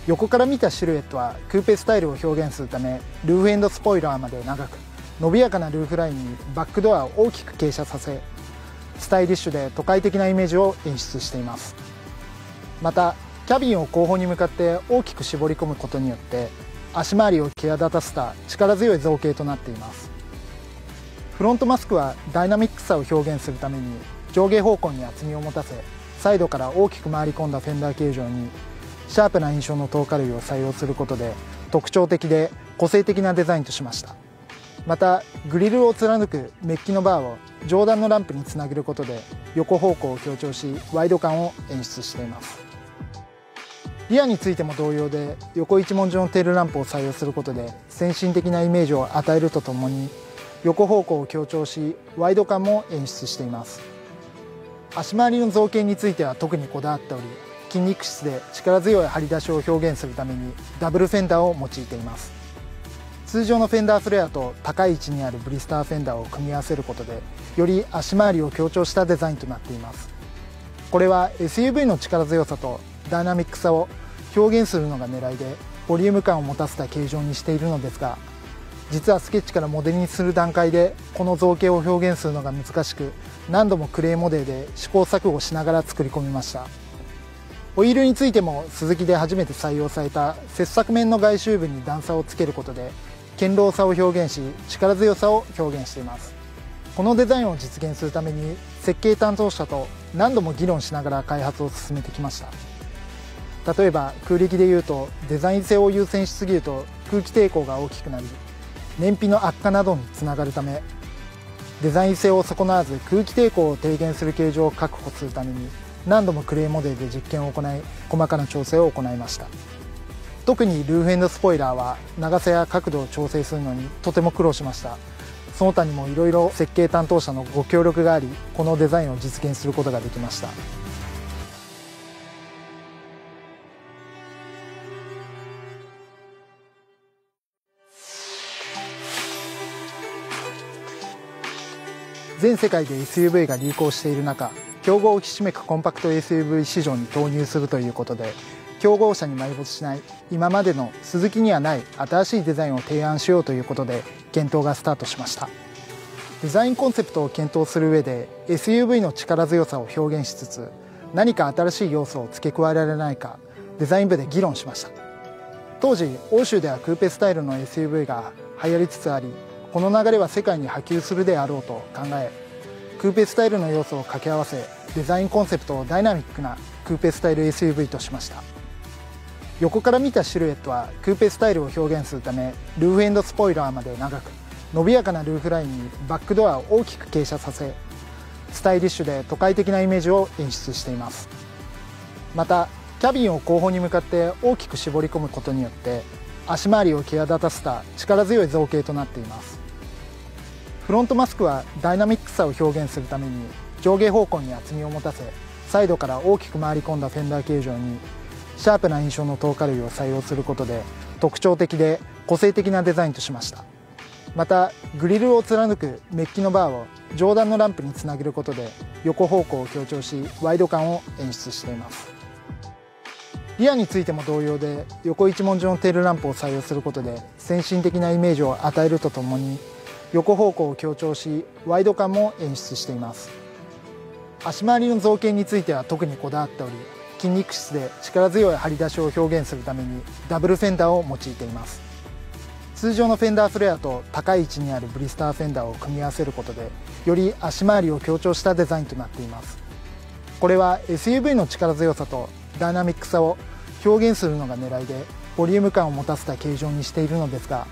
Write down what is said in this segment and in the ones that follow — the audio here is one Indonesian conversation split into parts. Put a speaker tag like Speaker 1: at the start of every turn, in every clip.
Speaker 1: 横から見たシルエットはクーペスタイルを表現するため、ルーフエンドスポイラーまで長く、伸びやかなルーフラインにバックドアを大きく傾斜させ、スタイリッシュで都会的なイメージを演出しています。またキャビンを後方に向かって大きく絞り込むことによって足回りを際立たせた力強い造形となっています。フロントマスクはダイナミックさを表現するために上下方向に厚みを持たせ、サイドから大きく回り込んだフェンダー形状にシャープな印象の透過類を採用することで特徴的で個性的なデザインとしました。またグリルを貫くメッキのバーを上段のランプにつなげることで横方向を強調し、ワイド感を演出しています。リアについても同様で、横一文字のテールランプを採用することで先進的なイメージを与えるとともに、横方向を強調しワイド感も演出しています。足回りの造形については特にこだわっており、筋肉質で力強い張り出しを表現するためにダブルフェンダーを用いています。通常のフェンダーフレアと高い位置にあるブリスターフェンダーを組み合わせることで、より足回りを強調したデザインとなっています。これは SUV の力強さとダイナミックさを表現するのが狙いで、ボリューム感を持たせた形状にしているのですが、実はスケッチからモデルにする段階でこの造形を表現するのが難しく、何度もクレーモデルで試行錯誤しながら作り込みました。ホイールについてもスズキで初めて採用された切削面の外周部に段差をつけることで堅牢さを表現し、力強さを表現しています。このデザインを実現するために設計担当者と何度も議論しながら開発を進めてきました。例えば空力でいうと、デザイン性を優先しすぎると空気抵抗が大きくなり燃費の悪化などにつながるため、デザイン性を損なわず空気抵抗を低減する形状を確保するために何度もクレーモデルで実験を行い、細かな調整を行いました。特にルーフエンドスポイラーは長さや角度を調整するのにとても苦労しました。その他にもいろいろ設計担当者のご協力があり、このデザインを実現することができました。全世界で SUV が流行している中、競合をひしめくコンパクト SUV 市場に投入するということで、競合者に埋没しない今までのスズキにはない新しいデザインを提案しようということで検討がスタートしました。デザインコンセプトを検討する上で SUV の力強さを表現しつつ、何か新しい要素を付け加えられないかデザイン部で議論しました。当時欧州ではクーペスタイルの SUV が流行りつつあり、この流れは世界に波及するであろうと考え、クーペスタイルの要素を掛け合わせ、デザインコンセプトをダイナミックなクーペスタイル SUV としました。横から見たシルエットはクーペスタイルを表現するため、ルーフエンドスポイラーまで長く、伸びやかなルーフラインにバックドアを大きく傾斜させ、スタイリッシュで都会的なイメージを演出しています。またキャビンを後方に向かって大きく絞り込むことによって足回りを際立たせた力強い造形となっています。フロントマスクはダイナミックさを表現するために上下方向に厚みを持たせ、サイドから大きく回り込んだフェンダー形状にシャープな印象の透過類を採用することで特徴的で個性的なデザインとしました。またグリルを貫くメッキのバーを上段のランプにつなげることで横方向を強調し、ワイド感を演出しています。リアについても同様で、横一文字のテールランプを採用することで先進的なイメージを与えるとともに、横方向を強調しワイド感も演出しています。足回りの造形については特にこだわっており、筋肉質で力強い張り出しを表現するためにダブルフェンダーを用いています。通常のフェンダーフレアと高い位置にあるブリスターフェンダーを組み合わせることで、より足回りを強調したデザインとなっています。これは SUV の力強さとダイナミックさを表現するのが狙いで、ボリューム感を持たせた形状にしているのですが、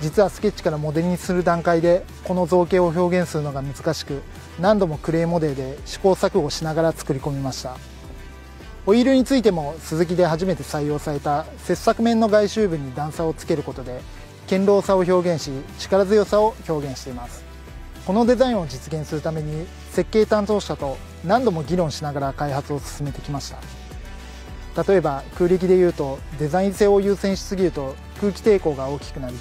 Speaker 1: 実はスケッチからモデルにする段階でこの造形を表現するのが難しく、何度もクレーモデルで試行錯誤しながら作り込みました。ホイールについてもスズキで初めて採用された切削面の外周部に段差をつけることで堅牢さを表現し、力強さを表現しています。このデザインを実現するために設計担当者と何度も議論しながら開発を進めてきました。例えば空力でいうと、デザイン性を優先しすぎると空気抵抗が大きくなり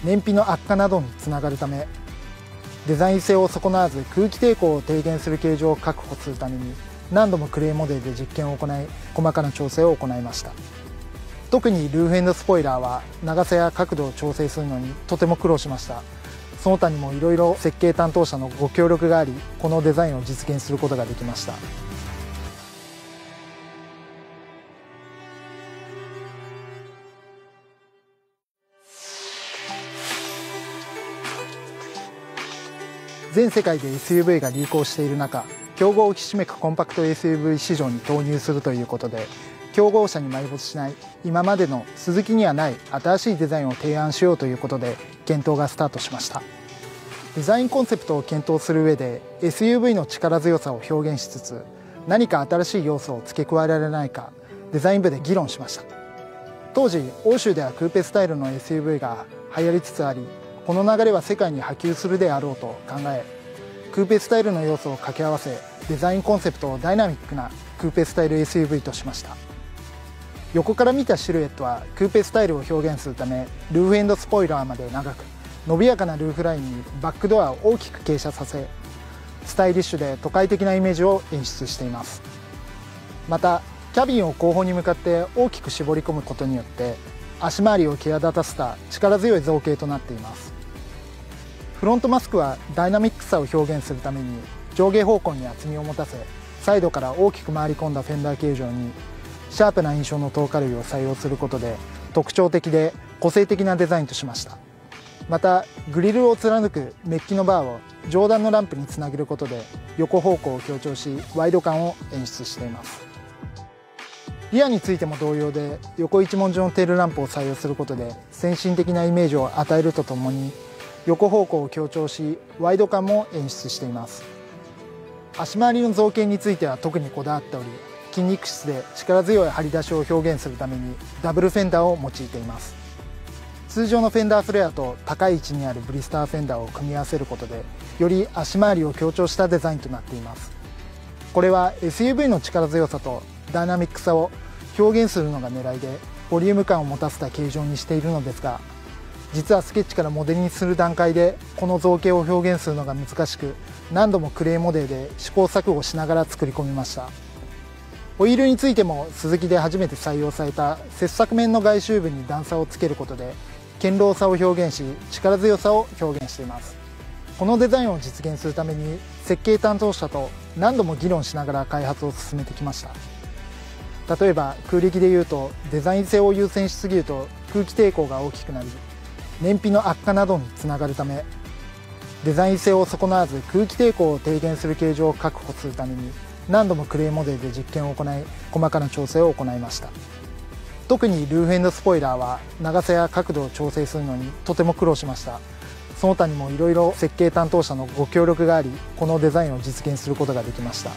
Speaker 1: 燃費の悪化などにつながるため、デザイン性を損なわず空気抵抗を低減する形状を確保するために何度もクレーモデルで実験を行い、細かな調整を行いました。特にルーフスポイラーは長さや角度を調整するのにとても苦労しました。その他にもいろいろ設計担当者のご協力があり、このデザインを実現することができました。全世界で SUV が流行している中、競合をひしめくコンパクト SUV 市場に投入するということで、競合車に埋没しない今までのスズキにはない新しいデザインを提案しようということで検討がスタートしました。デザインコンセプトを検討する上で SUV の力強さを表現しつつ、何か新しい要素を付け加えられないかデザイン部で議論しました。当時欧州ではクーペスタイルの SUV が流行りつつあり、この流れは世界に波及するであろうと考え、クーペスタイルの要素を掛け合わせデザインコンセプトをダイナミックなクーペスタイル SUV としました。横から見たシルエットはクーペスタイルを表現するため、ルーフスポイラーまで長く、伸びやかなルーフラインにバックドアを大きく傾斜させ、スタイリッシュで都会的なイメージを演出しています。またキャビンを後方に向かって大きく絞り込むことによって足回りを際立たせた力強い造形となっています。フロントマスクはダイナミックさを表現するために上下方向に厚みを持たせ、サイドから大きく回り込んだフェンダー形状にシャープな印象の透過類を採用することで特徴的で個性的なデザインとしました。またグリルを貫くメッキのバーを上段のランプにつなげることで横方向を強調しワイド感を演出しています。リアについても同様で横一文字のテールランプを採用することで先進的なイメージを与えるとともに横方向を強調しワイド感も演出しています。足回りの造形については特にこだわっており、筋肉質で力強い張り出しを表現するためにダブルフェンダーを用いています。通常のフェンダーフレアと高い位置にあるブリスターフェンダーを組み合わせることでより足回りを強調したデザインとなっています。これは SUV の力強さとダイナミックさを表現するのが狙いでボリューム感を持たせた形状にしているのですが、実はスケッチからモデルにする段階でこの造形を表現するのが難しく、何度もクレーモデルで試行錯誤しながら作り込みました。ホイールについてもスズキで初めて採用された切削面の外周部に段差をつけることで堅牢さを表現し力強さを表現しています。このデザインを実現するために設計担当者と何度も議論しながら開発を進めてきました。例えば空力でいうとデザイン性を優先しすぎると空気抵抗が大きくなり燃費の悪化などにつながるため、デザイン性を損なわず空気抵抗を低減する形状を確保するために何度もクレーモデルで実験を行い細かな調整を行いました。特にルーフスポイラーは長さや角度を調整するのにとても苦労しました。その他にもいろいろ設計担当者のご協力があり、このデザインを実現することができました。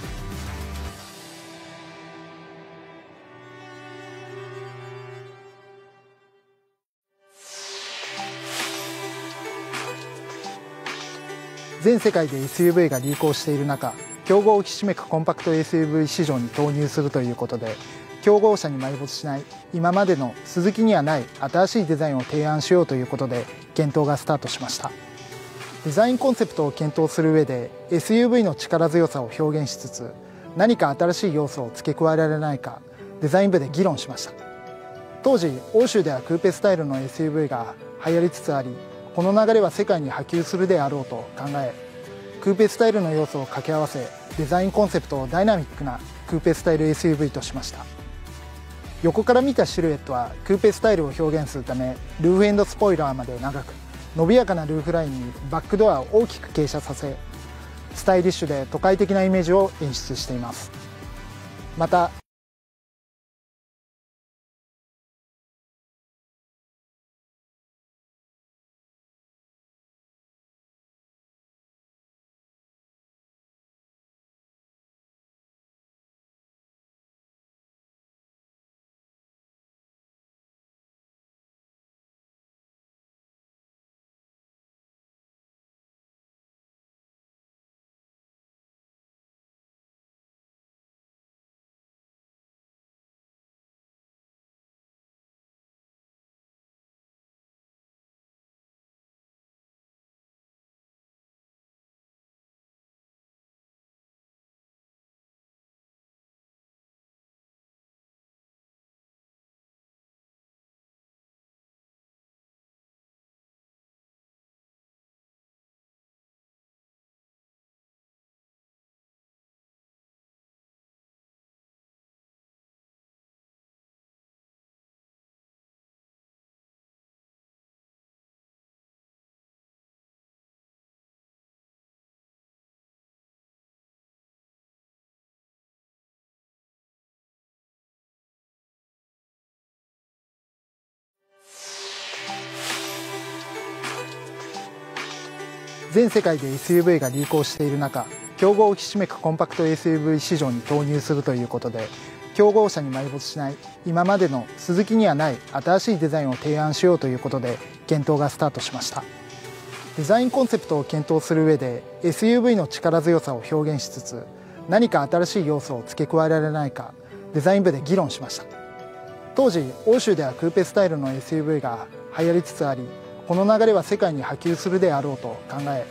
Speaker 1: 全世界で SUV が流行している中、競合をひしめくコンパクト SUV 市場に投入するということで、競合車に埋没しない今までのスズキにはない新しいデザインを提案しようということで検討がスタートしました。デザインコンセプトを検討する上で SUV の力強さを表現しつつ、何か新しい要素を付け加えられないかデザイン部で議論しました。当時欧州ではクーペスタイルの SUV が流行りつつあり、この流れは世界に波及するであろうと考え、クーペスタイルの要素を掛け合わせデザインコンセプトをダイナミックなクーペスタイル SUV としました。横から見たシルエットはクーペスタイルを表現するためルーフスポイラーまで長く、伸びやかなルーフラインにバックドアを大きく傾斜させ、スタイリッシュで都会的なイメージを演出しています。また全世界で SUV が流行している中、競合をひしめくコンパクト SUV 市場に投入するということで、競合車に埋没しない今までのスズキにはない新しいデザインを提案しようということで検討がスタートしました。デザインコンセプトを検討する上で SUV の力強さを表現しつつ、何か新しい要素を付け加えられないかデザイン部で議論しました。当時欧州ではクーペスタイルの SUV が流行りつつあり、この流れは世界に波及するであろうと考え、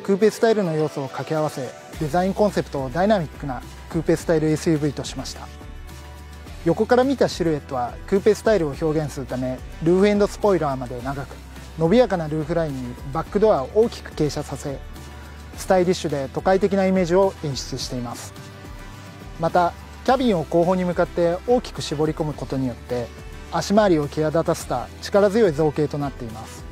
Speaker 1: クーペスタイルの要素を掛け合わせデザインコンセプトをダイナミックなクーペスタイル SUV としました。横から見たシルエットはクーペスタイルを表現するため、ルーフエンドスポイラーまで長く、伸びやかなルーフラインにバックドアを大きく傾斜させ、スタイリッシュで都会的なイメージを演出しています。またキャビンを後方に向かって大きく絞り込むことによって足回りを際立たせた力強い造形となっています。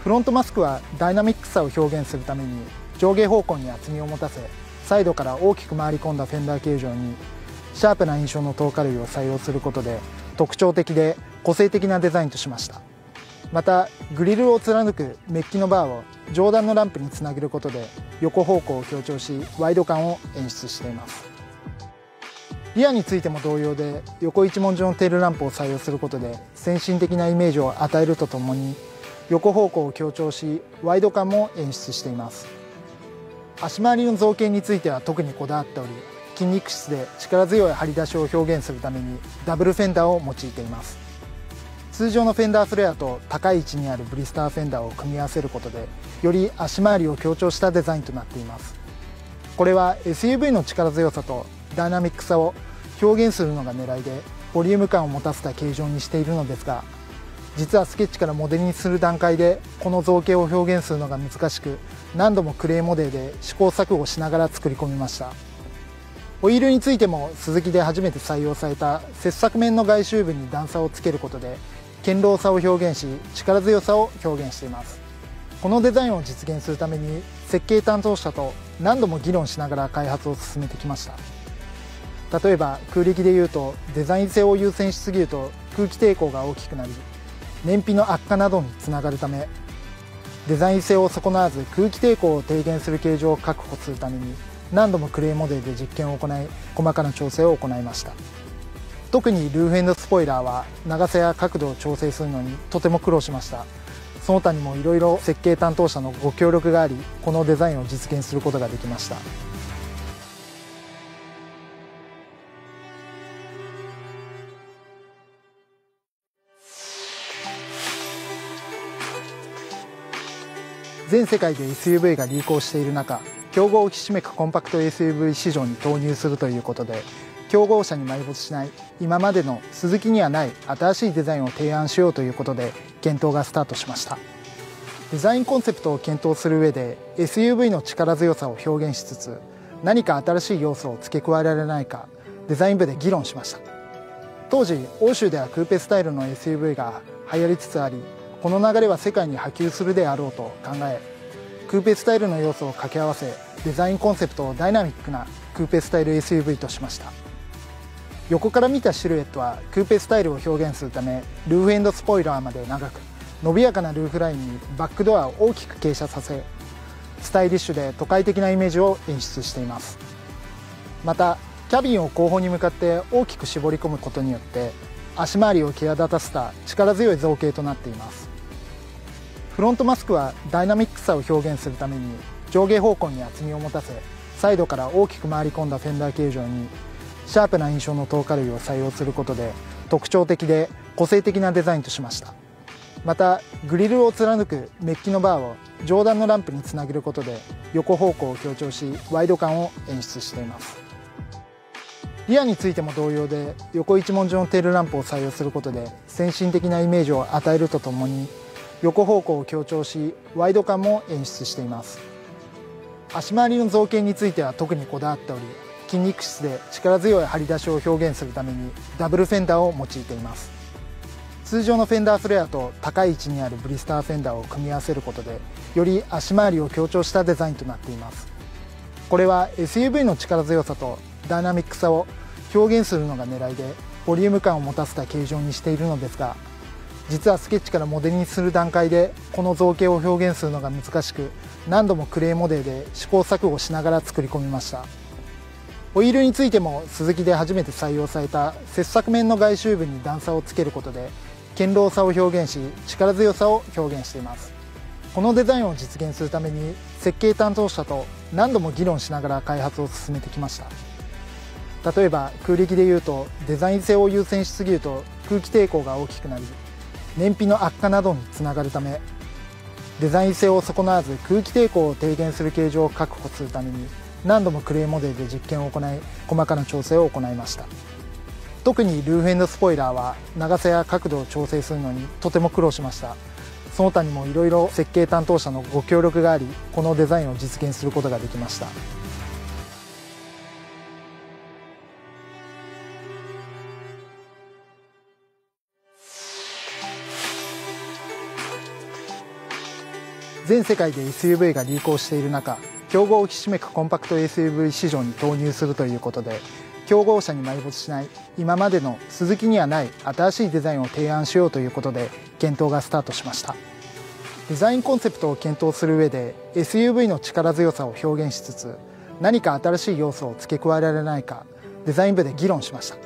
Speaker 1: フロントマスクはダイナミックさを表現するために上下方向に厚みを持たせ、サイドから大きく回り込んだフェンダー形状にシャープな印象の透過類を採用することで特徴的で個性的なデザインとしました。またグリルを貫くメッキのバーを上段のランプにつなげることで横方向を強調しワイド感を演出しています。リアについても同様で横一文字のテールランプを採用することで先進的なイメージを与えるとともに横方向を強調しワイド感も演出しています。足回りの造形については特にこだわっており、筋肉質で力強い張り出しを表現するためにダブルフェンダーを用いています。通常のフェンダーフレアと高い位置にあるブリスターフェンダーを組み合わせることでより足回りを強調したデザインとなっています。これは SUV の力強さとダイナミックさを表現するのが狙いでボリューム感を持たせた形状にしているのですが、実はスケッチからモデルにする段階でこの造形を表現するのが難しく、何度もクレーモデルで試行錯誤しながら作り込みました。ホイールについてもスズキで初めて採用された切削面の外周部に段差をつけることで堅牢さを表現し力強さを表現しています。このデザインを実現するために設計担当者と何度も議論しながら開発を進めてきました。例えば空力でいうとデザイン性を優先しすぎると空気抵抗が大きくなり燃費の悪化などにつながるため、デザイン性を損なわず空気抵抗を低減する形状を確保するために何度もクレーモデルで実験を行い細かな調整を行いました。特にルーフエンドスポイラーは長さや角度を調整するのにとても苦労しました。その他にもいろいろ設計担当者のご協力があり、このデザインを実現することができました。全世界で SUV が流行している中、競合をひしめくコンパクト SUV 市場に投入するということで、競合車に埋没しない今までのスズキにはない新しいデザインを提案しようということで検討がスタートしました。デザインコンセプトを検討する上で SUV の力強さを表現しつつ、何か新しい要素を付け加えられないかデザイン部で議論しました。当時欧州ではクーペスタイルの SUV が流行りつつあり、この流れは世界に波及するであろうと考え、クーペスタイルの要素を掛け合わせデザインコンセプトをダイナミックなクーペスタイル SUV としました。横から見たシルエットはクーペスタイルを表現するためルーフエンドスポイラーまで長く、伸びやかなルーフラインにバックドアを大きく傾斜させ、スタイリッシュで都会的なイメージを演出しています。またキャビンを後方に向かって大きく絞り込むことによって足回りを際立たせた力強い造形となっています。フロントマスクはダイナミックさを表現するために上下方向に厚みを持たせ、サイドから大きく回り込んだフェンダー形状にシャープな印象の透過類を採用することで特徴的で個性的なデザインとしました。またグリルを貫くメッキのバーを上段のランプにつなげることで横方向を強調しワイド感を演出しています。リアについても同様で横一文字のテールランプを採用することで先進的なイメージを与えるとともに横方向を強調しワイド感も演出しています。足回りの造形については特にこだわっており、筋肉質で力強い張り出しを表現するためにダブルフェンダーを用いています。通常のフェンダーフレアと高い位置にあるブリスターフェンダーを組み合わせることでより足回りを強調したデザインとなっています。これは SUV の力強さとダイナミックさを表現するのが狙いでボリューム感を持たせた形状にしているのですが、実はスケッチからモデルにする段階でこの造形を表現するのが難しく、何度もクレーモデルで試行錯誤しながら作り込みました。ホイールについてもスズキで初めて採用された切削面の外周部に段差をつけることで堅牢さを表現し、力強さを表現しています。このデザインを実現するために設計担当者と何度も議論しながら開発を進めてきました。例えば空力でいうと、デザイン性を優先しすぎると空気抵抗が大きくなり燃費の悪化などにつながるため、デザイン性を損なわず空気抵抗を低減する形状を確保するために何度もクレーモデルで実験を行い、細かな調整を行いました。特にルーフエンドスポイラーは長さや角度を調整するのにとても苦労しました。その他にもいろいろ設計担当者のご協力があり、このデザインを実現することができました。全世界で SUV が流行している中、競合をひしめくコンパクト SUV 市場に投入するということで、競合車に埋没しない今までのスズキにはない新しいデザインを提案しようということで検討がスタートしました。デザインコンセプトを検討する上で SUV の力強さを表現しつつ、何か新しい要素を付け加えられないかデザイン部で議論しました。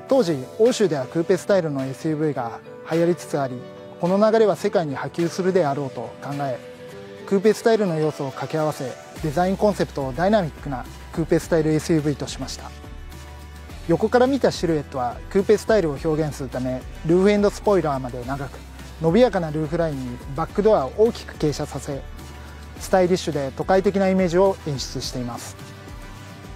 Speaker 1: 当時欧州ではクーペスタイルの SUV が流行りつつあり、この流れは世界に波及するであろうと考え、クーペスタイルの要素を掛け合わせデザインコンセプトをダイナミックなクーペスタイル SUV としました。横から見たシルエットはクーペスタイルを表現するため、ルーフエンドスポイラーまで長く伸びやかなルーフラインにバックドアを大きく傾斜させ、スタイリッシュで都会的なイメージを演出しています。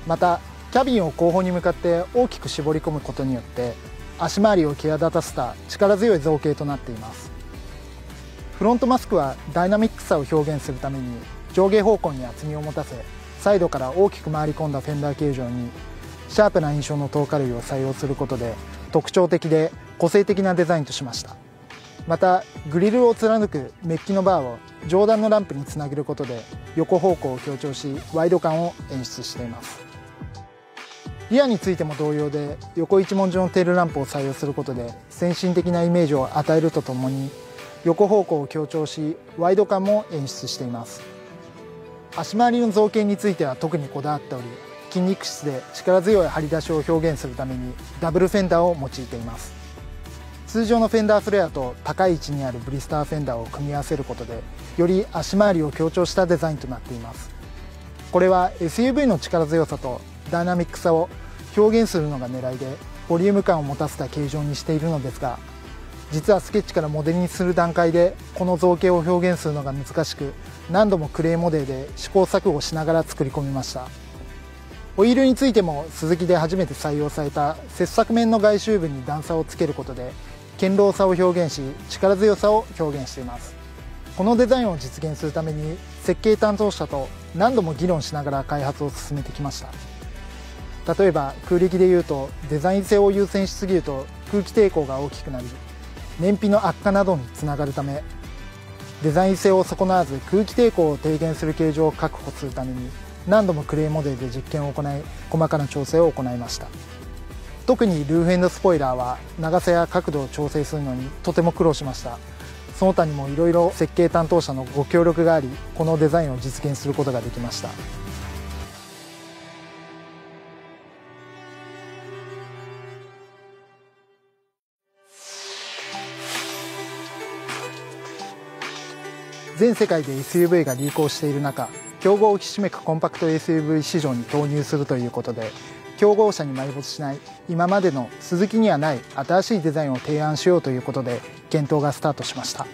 Speaker 1: またキャビンを後方に向かって大きく絞り込むことによって足回りを際立たせた力強い造形となっています。フロントマスクはダイナミックさを表現するために上下方向に厚みを持たせ、サイドから大きく回り込んだフェンダー形状にシャープな印象の透過類を採用することで特徴的で個性的なデザインとしました。またグリルを貫くメッキのバーを上段のランプにつなげることで横方向を強調し、ワイド感を演出しています。リアについても同様で、横一文字のテールランプを採用することで先進的なイメージを与えるとともに、横方向を強調しワイド感も演出しています。足回りの造形については特にこだわっており、筋肉質で力強い張り出しを表現するためにダブルフェンダーを用いています。通常のフェンダーフレアと高い位置にあるブリスターフェンダーを組み合わせることで、より足回りを強調したデザインとなっています。これは SUV の力強さとダイナミックさを表現するのが狙いで、ボリューム感を持たせた形状にしているのですが、実はスケッチからモデルにする段階でこの造形を表現するのが難しく、何度もクレーモデルで試行錯誤しながら作り込みました。ホイールについてもスズキで初めて採用された切削面の外周部に段差をつけることで堅牢さを表現し、力強さを表現しています。このデザインを実現するために設計担当者と何度も議論しながら開発を進めてきました。例えば空力でいうと、デザイン性を優先しすぎると空気抵抗が大きくなり燃費の悪化などにつながるため、デザイン性を損なわず空気抵抗を低減する形状を確保するために何度もクレーモデルで実験を行い、細かな調整を行いました。特にルーフエンドスポイラーは長さや角度を調整するのにとても苦労しました。その他にもいろいろ設計担当者のご協力があり、このデザインを実現することができました。全世界で SUV が流行している中、競合をひしめくコンパクト SUV 市場に投入するということで、競合車に埋没しない今までのスズキにはない新しいデザインを提案しようということで検討がスタートしました。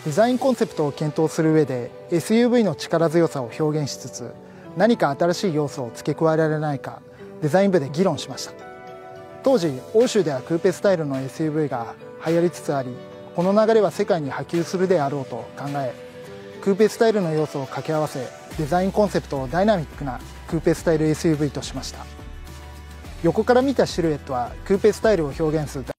Speaker 1: デザインコンセプトを検討する上で SUV の力強さを表現しつつ、何か新しい要素を付け加えられないかデザイン部で議論しました。当時欧州ではクーペスタイルの SUV が流行りつつあり、この流れは世界に波及するであろうと考え、クーペスタイルの要素を掛け合わせデザインコンセプトをダイナミックなクーペスタイル SUV としました。横から見たシルエットはクーペスタイルを表現するため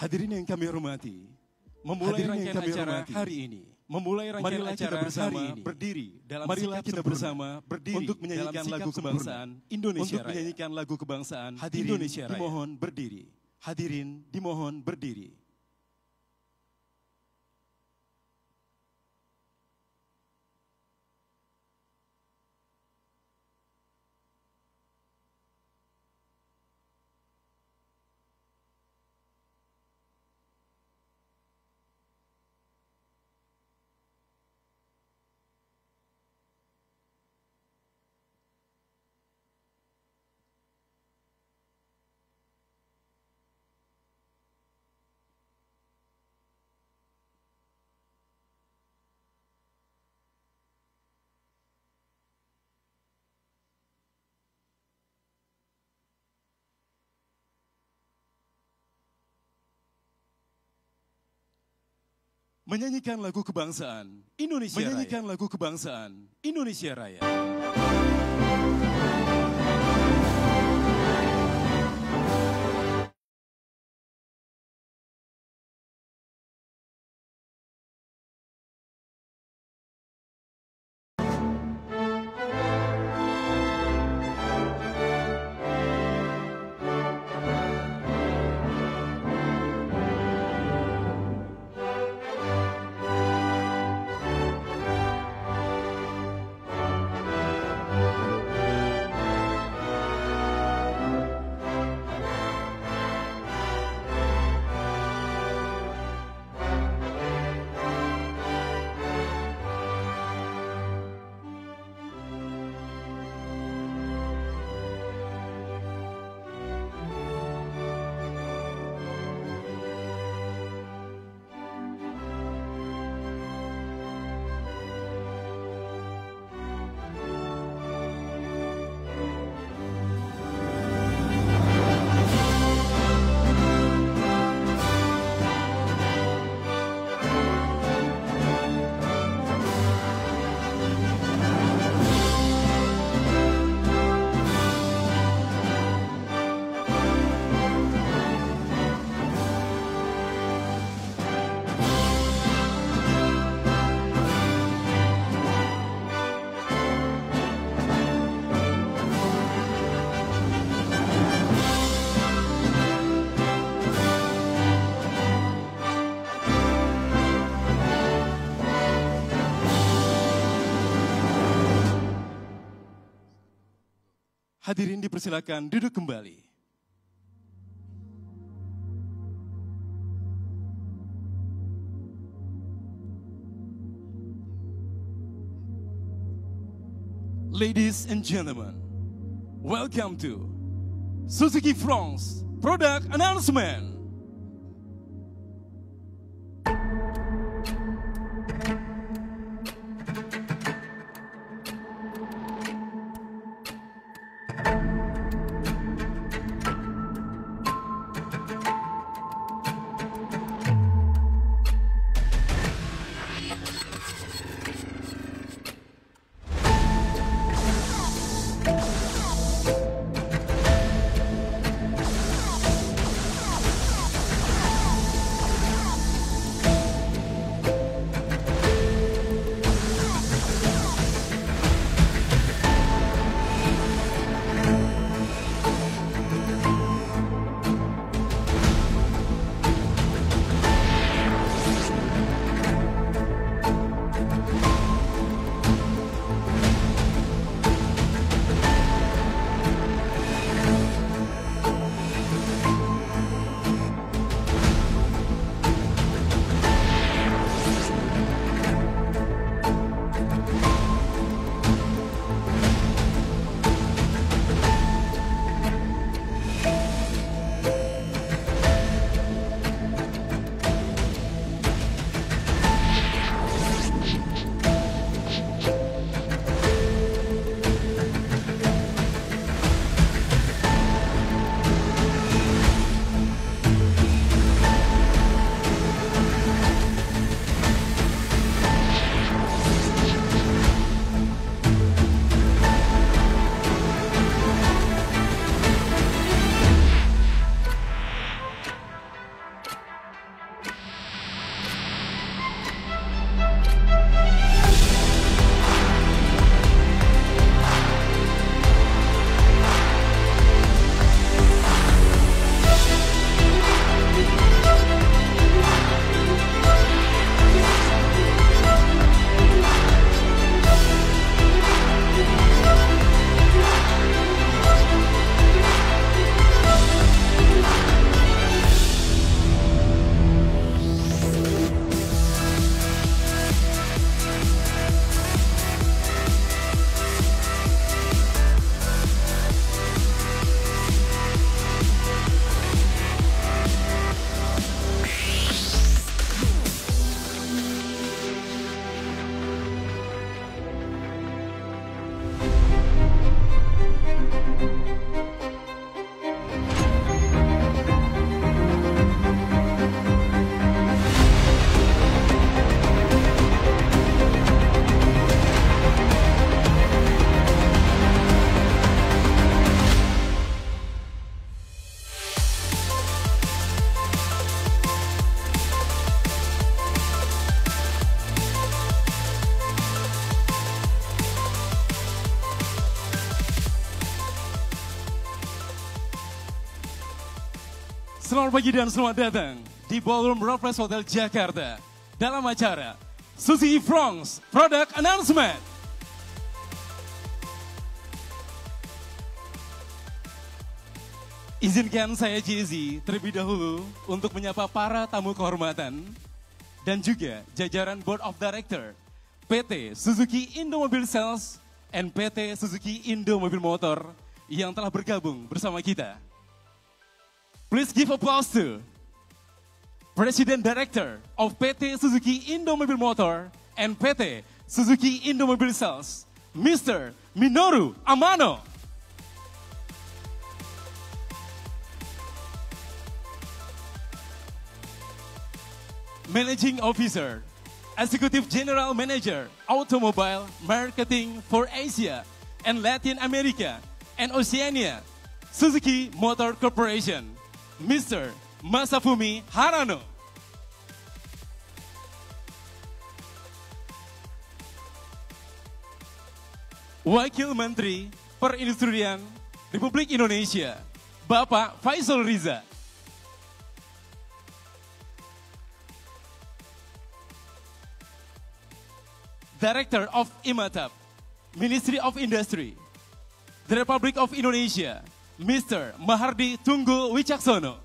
Speaker 2: Hadirin yang kami hormati, memulai rangkaian acara hari ini. Memulai rangkaian acara bersama hari ini. Berdiri dalam marilah kita bersama berdiri untuk menyanyikan lagu kebangsaan Indonesia Raya. Untuk menyanyikan lagu kebangsaan Indonesia Raya. Dimohon berdiri. Hadirin dimohon berdiri. Menyanyikan lagu kebangsaan Indonesia Raya. Menyanyikan lagu kebangsaan Indonesia Raya. Hadirin dipersilakan duduk kembali. Ladies and gentlemen, welcome to Suzuki France Product Announcement. Selamat pagi dan selamat datang di Ballroom Roleplay Hotel Jakarta dalam acara Suzuki France Product Announcement. Izinkan saya Jay-Z terlebih dahulu untuk menyapa para tamu kehormatan dan juga jajaran Board of Director PT Suzuki Indomobil Sales and PT Suzuki Indomobil Motor yang telah bergabung bersama kita. Please give applause to President Director of PT Suzuki Indomobil Motor and PT Suzuki Indomobil Sales, Mr. Minoru Amano. Managing Officer, Executive General Manager, Automobile Marketing for Asia and Latin America and Oceania, Suzuki Motor Corporation, Mr. Masafumi Harano. Wakil Menteri Perindustrian Republik Indonesia, Bapak Faisal Riza. Director of IMATAP, Ministry of Industry, the Republic of Indonesia, Mr. Mahardi Tunggul Wicaksono.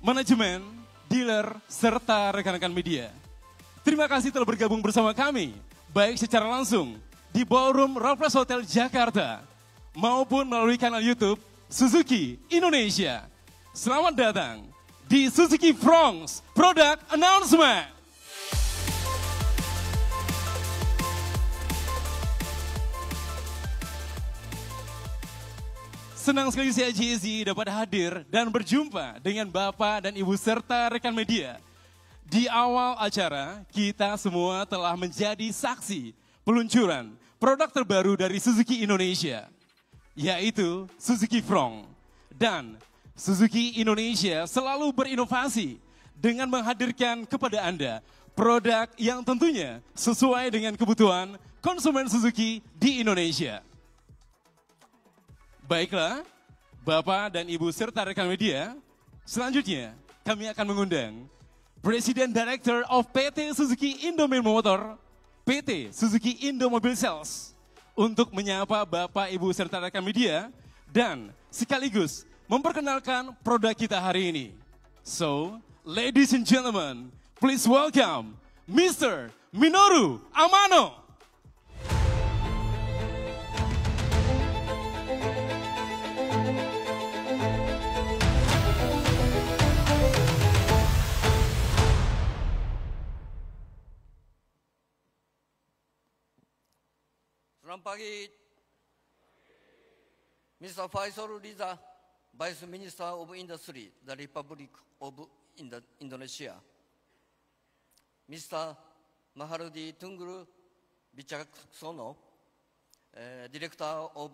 Speaker 2: Manajemen, dealer, serta rekan-rekan media. Terima kasih telah bergabung bersama kami, baik secara langsung di Ballroom Roleplay Hotel Jakarta, maupun melalui kanal YouTube Suzuki Indonesia. Selamat datang di Suzuki France Product Announcement. Senang sekali saya Jay-Z dapat hadir dan berjumpa dengan Bapak dan Ibu serta rekan media. Di awal acara, kita semua telah menjadi saksi peluncuran produk terbaru dari Suzuki Indonesia, yaitu Suzuki France. Dan Suzuki Indonesia selalu berinovasi dengan menghadirkan kepada Anda produk yang tentunya sesuai dengan kebutuhan konsumen Suzuki di Indonesia. Baiklah, Bapak dan Ibu serta rekan media, selanjutnya kami akan mengundang Presiden Director of PT Suzuki Indomobil Motor, PT Suzuki Indomobil Sales, untuk menyapa Bapak, Ibu serta rekan media dan sekaligus memperkenalkan produk kita hari ini. So, ladies and gentlemen, please welcome Mr. Minoru Amano.
Speaker 3: Selamat pagi, Mr. Faisal Riza, Vice Minister of Industry, the Republic of Indonesia. Mr. Mahardi Tunggul Wicaksono, Director of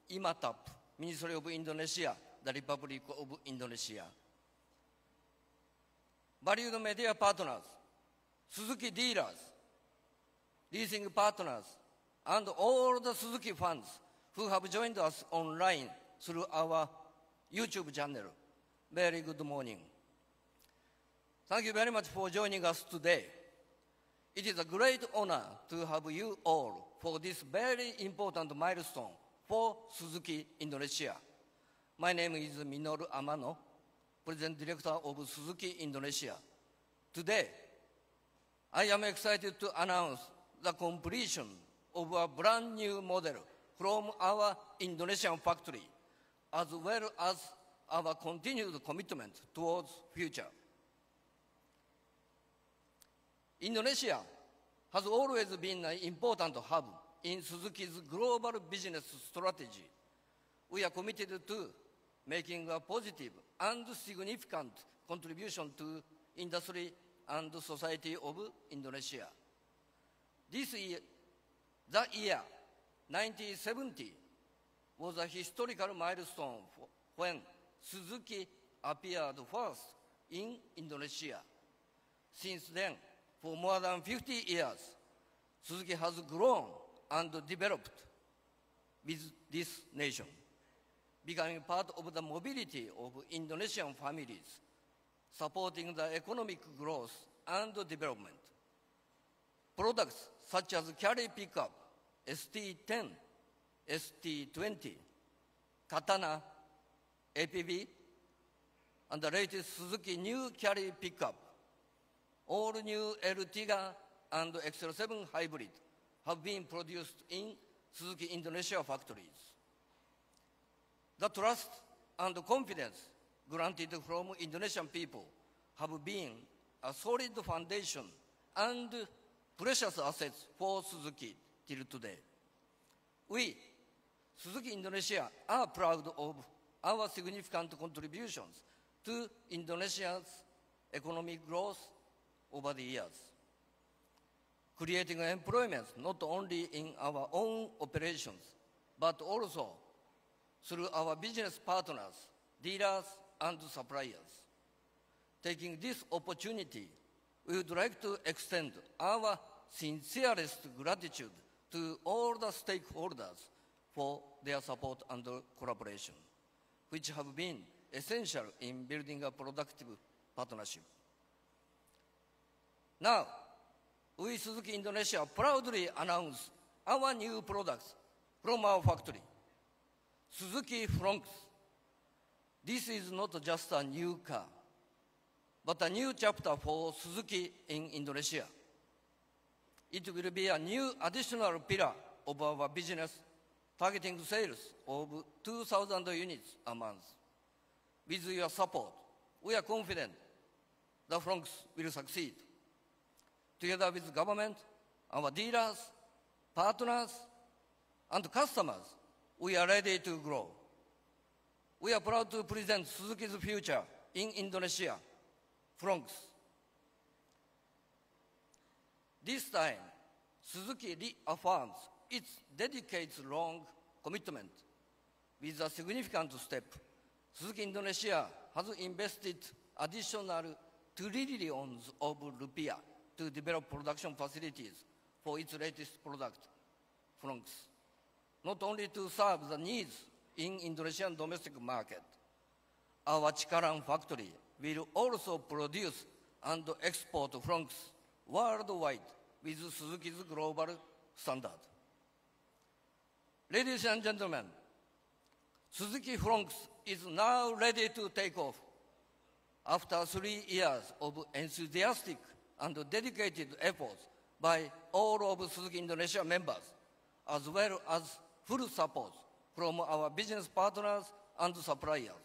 Speaker 3: IMATAP, Ministry of Indonesia, the Republic of Indonesia. Valued media partners, Suzuki dealers, leasing partners, and all the Suzuki fans who have joined us online through our YouTube channel. Very good morning. Thank you very much for joining us today. It is a great honor to have you all for this very important milestone for Suzuki Indonesia. My name is Minoru Amano, President Director of Suzuki Indonesia. Today, I am excited to announce the completion of a brand new model from our Indonesian factory, as well as our continued commitment towards future. Indonesia has always been an important hub in Suzuki's global business strategy. We are committed to making a positive and significant contribution to industry and society of Indonesia. This year, the year 1970 was a historical milestone when Suzuki appeared first in Indonesia. Since then, for more than 50 years, Suzuki has grown and developed. with this nation, becoming part of the mobility of Indonesian families, supporting the economic growth and development. Products such as carry pickup, ST10, ST20, Katana, APV, and the latest Suzuki new carry pickup, all new Ertiga and XL7 hybrid have been produced in Suzuki Indonesia factories. The trust and confidence granted from Indonesian people have been a solid foundation and precious assets for Suzuki till today. We, Suzuki Indonesia, are proud of our significant contributions to Indonesia's economic growth over the years, creating employment not only in our own operations, but also through our business partners, dealers, and suppliers. Taking this opportunity, we would like to extend our sincerest gratitude to all the stakeholders for their support and collaboration, which have been essential in building a productive partnership. Now, we Suzuki Indonesia proudly announce our new products from our factory, Suzuki Fronx. This is not just a new car, but a new chapter for Suzuki in Indonesia. It will be a new additional pillar of our business, targeting sales of 2,000 units a month. With your support, we are confident the Fronx will succeed. Together with government, our dealers, partners, and customers, we are ready to grow. We are proud to present Suzuki's future in Indonesia, Fronx. This time, Suzuki reaffirms its decades-long commitment with a significant step. Suzuki Indonesia has invested additional trillions of rupiah to develop production facilities for its latest product, Fronx, not only to serve the needs in Indonesian domestic market. Our Cikarang factory will also produce and export Fronx worldwide with Suzuki's global standard. Ladies and gentlemen, Suzuki Fronx is now ready to take off. After 3 years of enthusiastic and dedicated efforts by all of Suzuki Indonesia members, as well as full support from our business partners and suppliers,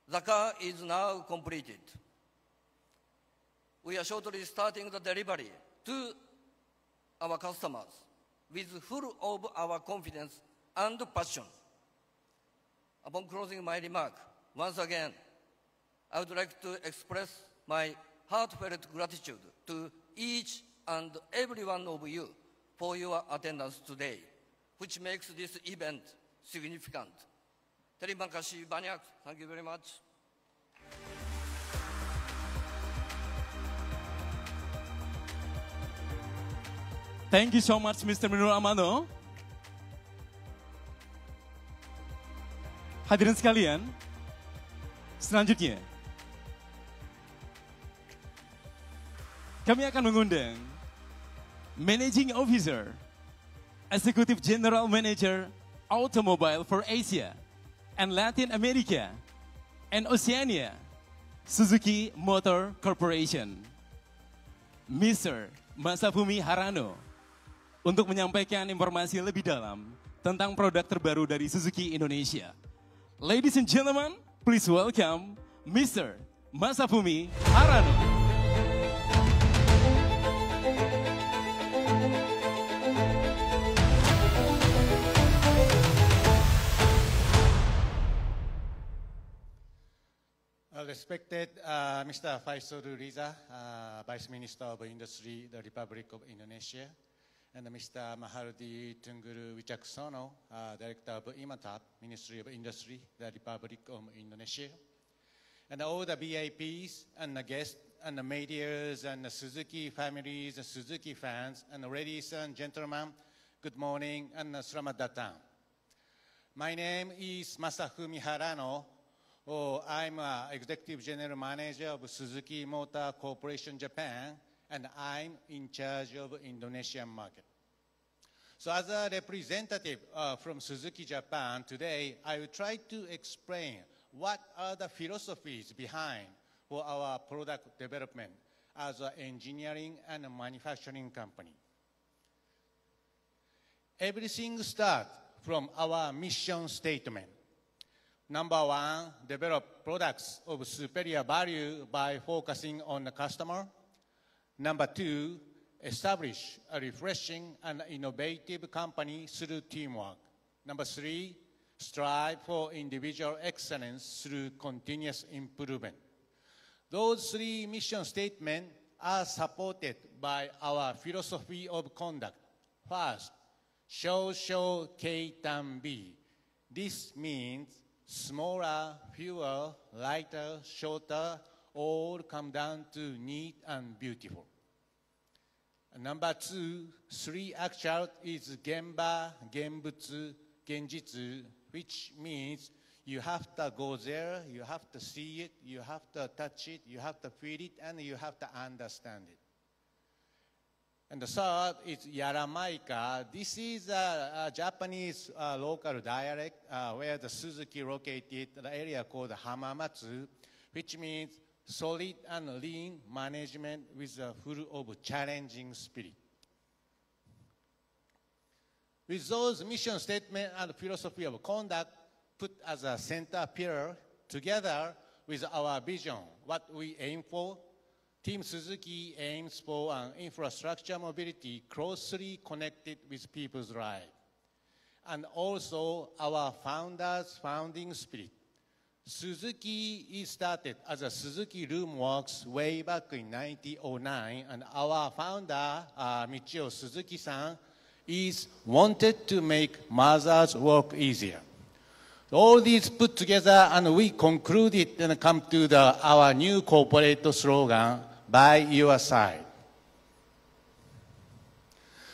Speaker 3: the car is now completed. We are shortly starting the delivery to our customers with full of our confidence and passion. Upon closing my remark, once again, I would like to express my heartfelt gratitude to each and every one of you for your attendance today, which makes this event significant. Terima kasih banyak. Thank you very much.
Speaker 2: Thank you so much, Mr. Minur Amano. Hadirin sekalian, selanjutnya kami akan mengundang Managing Officer, Executive General Manager, Automobile for Asia and Latin America and Oceania, Suzuki Motor Corporation, Mr. Masafumi Harano, untuk menyampaikan informasi lebih dalam tentang produk terbaru dari Suzuki Indonesia. Ladies and gentlemen, please welcome Mr. Masafumi Harano.
Speaker 4: Respected Mr. Faisal Riza, Vice Minister of Industry, the Republic of Indonesia, and Mr. Mahardi Tungguru Wicaksono, Director of IMATAP, Ministry of Industry, the Republic of Indonesia, and all the VIPs and the guests and the medias and the Suzuki families, the Suzuki fans, and the ladies and gentlemen, good morning and selamat datang. My name is Masafumi Harano. I'm Executive General Manager of Suzuki Motor Corporation Japan, and I'm in charge of Indonesian market. So as a representative from Suzuki Japan today, I will try to explain what are the philosophies behind for our product development as an engineering and a manufacturing company. Everything starts from our mission statement. Number one, develop products of superior value by focusing on the customer. Number two, establish a refreshing and innovative company through teamwork. Number three, strive for individual excellence through continuous improvement. Those three mission statements are supported by our philosophy of conduct. First, Shosho Keitan B. This means smaller, fewer, lighter, shorter, all come down to neat and beautiful. Number two, three actual is Genba, Genbutsu, Genjitsu, which means you have to go there, you have to see it, you have to touch it, you have to feel it, and you have to understand it. And the third is Yaramaika. This is a Japanese local dialect where the Suzuki located the area called Hamamatsu, which means solid and lean management with a full of challenging spirit. With those mission statement and philosophy of conduct put as a center pillar together with our vision, what we aim for, Team Suzuki aims for an infrastructure mobility closely connected with people's lives. And also our founders' founding spirit. Suzuki is started as a Suzuki Loom Works way back in 1909, and our founder, Michio Suzuki-san, is wanted to make mothers work easier. All these put together, and we concluded and come to our new corporate slogan, by your side.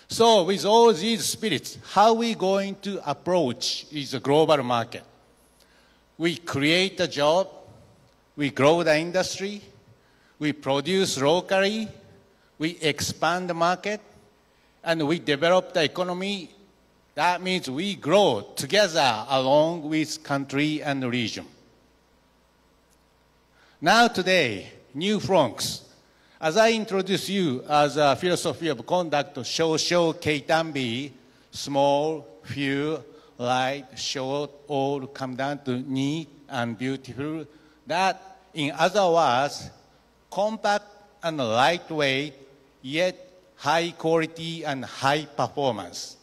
Speaker 4: So with all these spirits, how are we going to approach the global market? We create a job, we grow the industry, we produce locally, we expand the market, and we develop the economy. That means we grow together along with country and region. Now today, new fronts. As I introduce you as a philosophy of conduct, Shosho Keitanbi, small, few, light, short, all come down to neat and beautiful. That, in other words, compact and lightweight, yet high quality and high performance.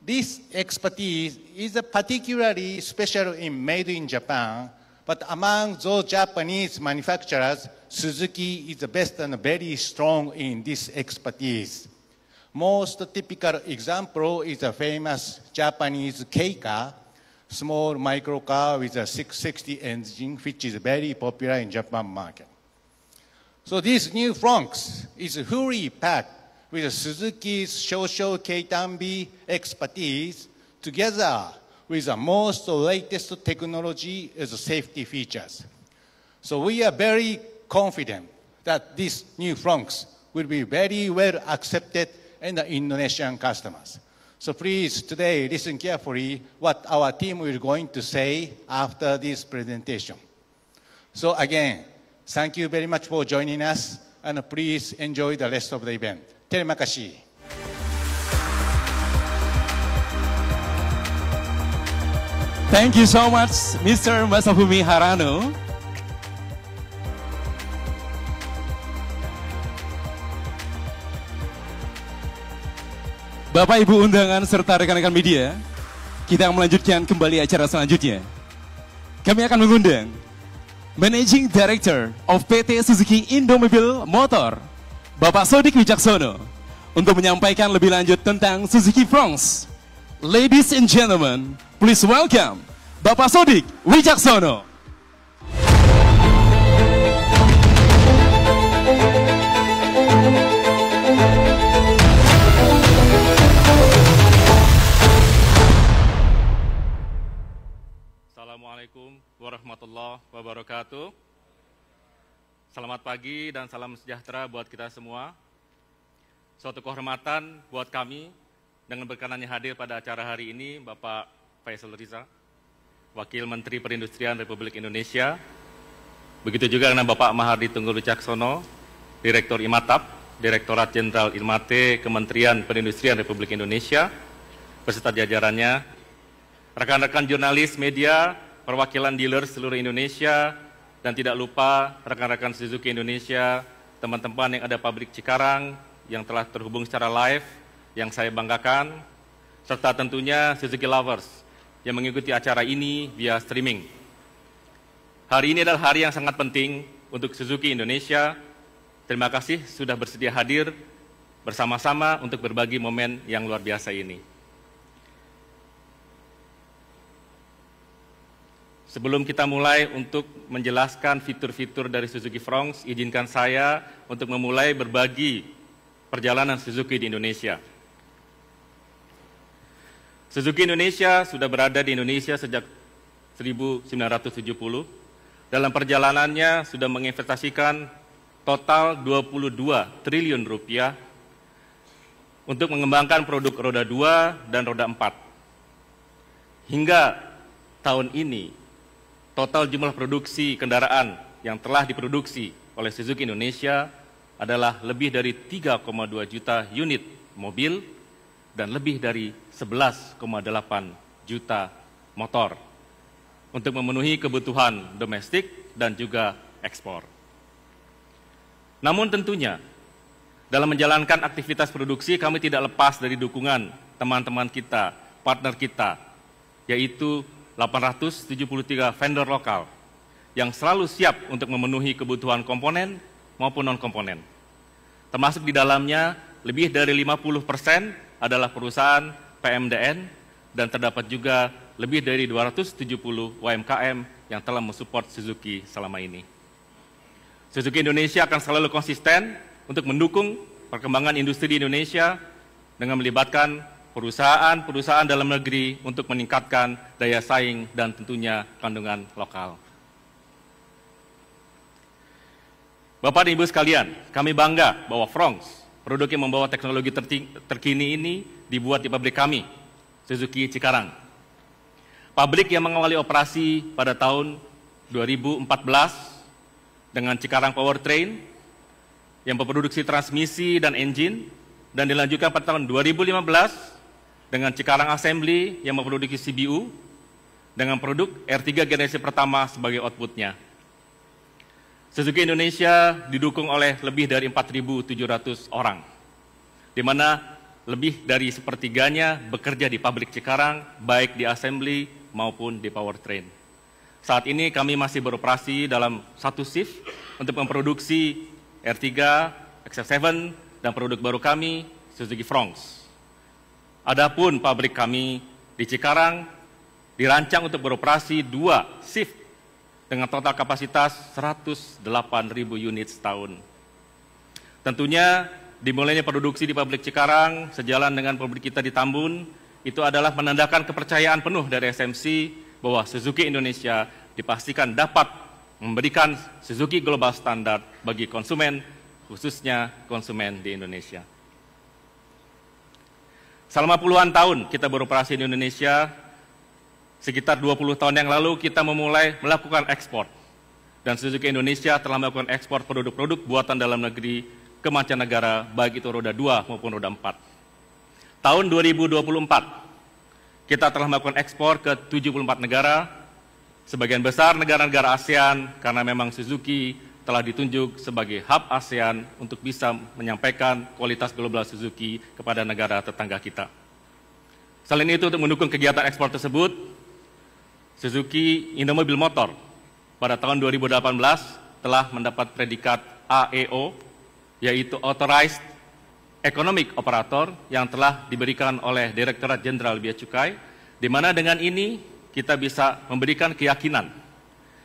Speaker 4: This expertise is particularly special in made in Japan, but among those Japanese manufacturers, Suzuki is the best and very strong in this expertise. Most typical example is a famous Japanese K-car, small microcar with a 660 engine, which is very popular in Japan market. So this new Fronx is fully packed with Suzuki's Shosho Keitanbi expertise together with the most latest technology as safety features. So we are very confident that this new Fronx will be very well accepted in the Indonesian customers. So please today listen carefully what our team will going to say after this presentation. So again, thank you very much for joining us, and please enjoy the rest of the event. Terima kasih.
Speaker 2: Thank you so much, Mr. Masafumi Harano. Bapak Ibu undangan serta rekan-rekan media, kita akan melanjutkan kembali acara selanjutnya. Kami akan mengundang Managing Director of PT Suzuki Indomobil Motor, Bapak Sodik Wicaksono, untuk menyampaikan lebih lanjut tentang Suzuki Fronx. Ladies and gentlemen, please welcome Bapak Sodik Wicaksono.
Speaker 5: Assalamualaikum warahmatullahi wabarakatuh. Selamat pagi dan salam sejahtera buat kita semua. Suatu kehormatan buat kami dengan berkenannya hadir pada acara hari ini Bapak Faisal Riza, Wakil Menteri Perindustrian Republik Indonesia. Begitu juga dengan Bapak Mahardi Tunggul Wicaksono, Direktur IMATAP, Direktorat Jenderal ILMATE Kementerian Perindustrian Republik Indonesia, beserta jajarannya, rekan-rekan jurnalis, media, perwakilan dealer seluruh Indonesia, dan tidak lupa rekan-rekan Suzuki Indonesia, teman-teman yang ada pabrik Cikarang, yang telah terhubung secara live, yang saya banggakan, serta tentunya Suzuki Lovers, yang mengikuti acara ini via streaming. Hari ini adalah hari yang sangat penting untuk Suzuki Indonesia. Terima kasih sudah bersedia hadir bersama-sama untuk berbagi momen yang luar biasa ini. Sebelum kita mulai untuk menjelaskan fitur-fitur dari Suzuki Fronx, izinkan saya untuk memulai berbagi perjalanan Suzuki di Indonesia. Suzuki Indonesia sudah berada di Indonesia sejak 1970. Dalam perjalanannya sudah menginvestasikan total 22 triliun rupiah untuk mengembangkan produk roda 2 dan roda 4. Hingga tahun ini, total jumlah produksi kendaraan yang telah diproduksi oleh Suzuki Indonesia adalah lebih dari 3,2 juta unit mobil dan lebih dari 11,8 juta motor untuk memenuhi kebutuhan domestik dan juga ekspor. Namun tentunya, dalam menjalankan aktivitas produksi kami tidak lepas dari dukungan teman-teman kita, partner kita, yaitu 873 vendor lokal yang selalu siap untuk memenuhi kebutuhan komponen maupun non-komponen. Termasuk di dalamnya lebih dari 50% adalah perusahaan PMDN dan terdapat juga lebih dari 270 UMKM yang telah mensupport Suzuki selama ini. Suzuki Indonesia akan selalu konsisten untuk mendukung perkembangan industri di Indonesia dengan melibatkan perusahaan-perusahaan dalam negeri untuk meningkatkan daya saing dan tentunya kandungan lokal. Bapak dan Ibu sekalian, kami bangga bahwa Fronx, produk yang membawa teknologi terkini ini dibuat di pabrik kami, Suzuki Cikarang. Pabrik yang mengawali operasi pada tahun 2014 dengan Cikarang Powertrain yang memproduksi transmisi dan engine, dan dilanjutkan pada tahun 2015 dengan Cikarang Assembly yang memproduksi CBU dengan produk R3 generasi pertama sebagai outputnya. Suzuki Indonesia didukung oleh lebih dari 4.700 orang, di mana lebih dari sepertiganya bekerja di pabrik Cikarang, baik di assembly maupun di powertrain. Saat ini kami masih beroperasi dalam satu shift untuk memproduksi R3, XF7, dan produk baru kami, Suzuki Fronx. Adapun pabrik kami di Cikarang dirancang untuk beroperasi 2 shift dengan total kapasitas 108.000 unit setahun. Tentunya dimulainya produksi di pabrik Cikarang sejalan dengan pabrik kita di Tambun, itu adalah menandakan kepercayaan penuh dari SMC bahwa Suzuki Indonesia dipastikan dapat memberikan Suzuki Global Standard bagi konsumen, khususnya konsumen di Indonesia. Selama puluhan tahun kita beroperasi di Indonesia, sekitar 20 tahun yang lalu kita memulai melakukan ekspor. Dan Suzuki Indonesia telah melakukan ekspor produk-produk buatan dalam negeri ke mancanegara, baik itu roda 2 maupun roda 4. Tahun 2024, kita telah melakukan ekspor ke 74 negara, sebagian besar negara-negara ASEAN, karena memang Suzuki telah ditunjuk sebagai hub ASEAN untuk bisa menyampaikan kualitas global Suzuki kepada negara tetangga kita. Selain itu, untuk mendukung kegiatan ekspor tersebut, Suzuki Indomobil Motor pada tahun 2018 telah mendapat predikat AEO, yaitu Authorized Economic Operator, yang telah diberikan oleh Direktorat Jenderal Bea Cukai, di mana dengan ini kita bisa memberikan keyakinan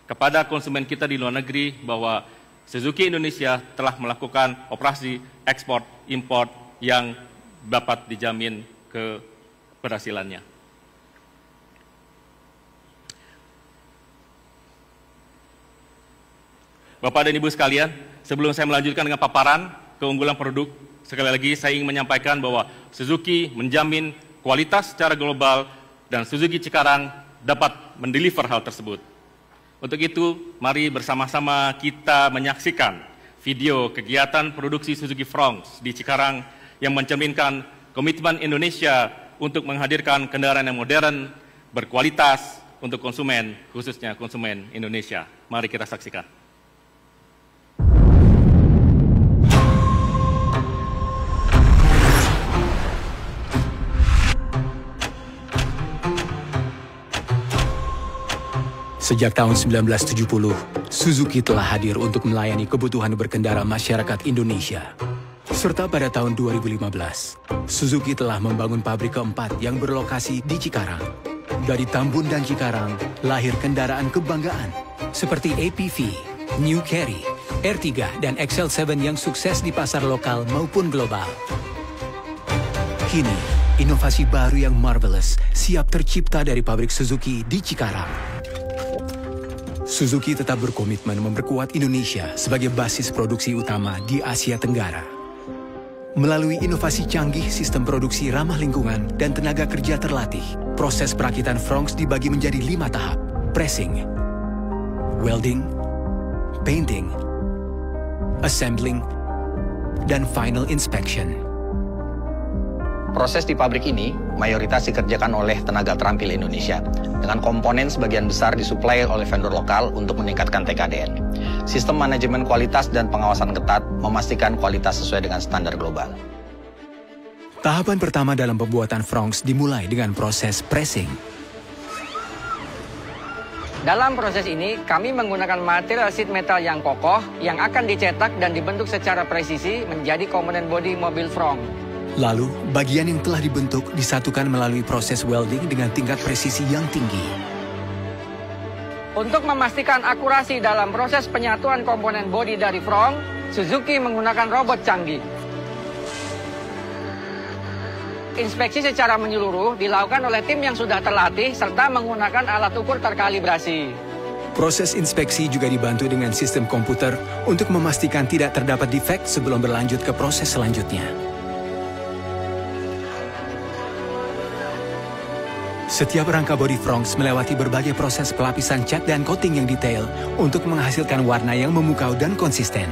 Speaker 5: kepada konsumen kita di luar negeri bahwa Suzuki Indonesia telah melakukan operasi ekspor impor yang dapat dijamin keberhasilannya. Bapak dan Ibu sekalian, sebelum saya melanjutkan dengan paparan keunggulan produk, sekali lagi saya ingin menyampaikan bahwa Suzuki menjamin kualitas secara global dan Suzuki Cikarang dapat mendeliver hal tersebut. Untuk itu, mari bersama-sama kita menyaksikan video kegiatan produksi Suzuki Fronx di Cikarang yang mencerminkan komitmen Indonesia untuk menghadirkan kendaraan yang modern, berkualitas untuk konsumen, khususnya konsumen Indonesia. Mari kita saksikan.
Speaker 6: Sejak tahun 1970, Suzuki telah hadir untuk melayani kebutuhan berkendara masyarakat Indonesia. Serta pada tahun 2015, Suzuki telah membangun pabrik keempat yang berlokasi di Cikarang. Dari Tambun dan Cikarang, lahir kendaraan kebanggaan seperti APV, New Carry, R3, dan XL7 yang sukses di pasar lokal maupun global. Kini, inovasi baru yang marvelous siap tercipta dari pabrik Suzuki di Cikarang. Suzuki tetap berkomitmen memperkuat Indonesia sebagai basis produksi utama di Asia Tenggara. Melalui inovasi canggih, sistem produksi ramah lingkungan, dan tenaga kerja terlatih, proses perakitan Fronx dibagi menjadi 5 tahap: pressing, welding, painting, assembling, dan final inspection.
Speaker 7: Proses di pabrik ini mayoritas dikerjakan oleh tenaga terampil Indonesia, dengan komponen sebagian besar disuplai oleh vendor lokal untuk meningkatkan TKDN. Sistem manajemen kualitas dan pengawasan ketat memastikan kualitas sesuai dengan standar global.
Speaker 6: Tahapan pertama dalam pembuatan Fronx dimulai dengan proses pressing.
Speaker 8: Dalam proses ini, kami menggunakan material sheet metal yang kokoh yang akan dicetak dan dibentuk secara presisi menjadi komponen bodi mobil Fronx.
Speaker 6: Lalu, bagian yang telah dibentuk disatukan melalui proses welding dengan tingkat presisi yang tinggi.
Speaker 8: Untuk memastikan akurasi dalam proses penyatuan komponen bodi dari Fronx, Suzuki menggunakan robot canggih. Inspeksi secara menyeluruh dilakukan oleh tim yang sudah terlatih serta menggunakan alat ukur terkalibrasi.
Speaker 6: Proses inspeksi juga dibantu dengan sistem komputer untuk memastikan tidak terdapat defek sebelum berlanjut ke proses selanjutnya. Setiap rangka bodi Fronx melewati berbagai proses pelapisan cat dan coating yang detail untuk menghasilkan warna yang memukau dan konsisten.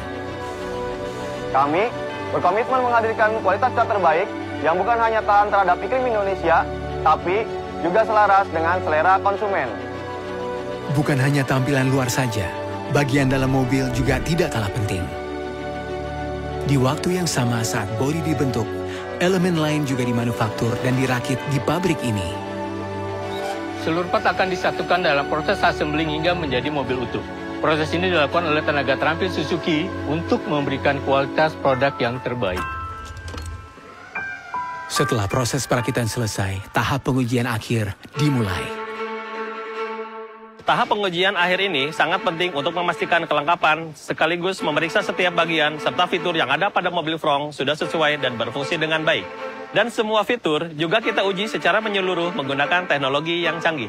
Speaker 9: Kami berkomitmen menghadirkan kualitas cat terbaik yang bukan hanya tahan terhadap iklim Indonesia, tapi juga selaras dengan selera konsumen.
Speaker 6: Bukan hanya tampilan luar saja, bagian dalam mobil juga tidak kalah penting. Di waktu yang sama saat bodi dibentuk, elemen lain juga dimanufaktur dan dirakit di pabrik ini.
Speaker 10: Seluruh part akan disatukan dalam proses assembling hingga menjadi mobil utuh. Proses ini dilakukan oleh tenaga terampil Suzuki untuk memberikan kualitas produk yang terbaik.
Speaker 6: Setelah proses perakitan selesai, tahap pengujian akhir dimulai.
Speaker 11: Tahap pengujian akhir ini sangat penting untuk memastikan kelengkapan sekaligus memeriksa setiap bagian serta fitur yang ada pada mobil Fronx sudah sesuai dan berfungsi dengan baik. Dan semua fitur juga kita uji secara menyeluruh menggunakan teknologi yang canggih.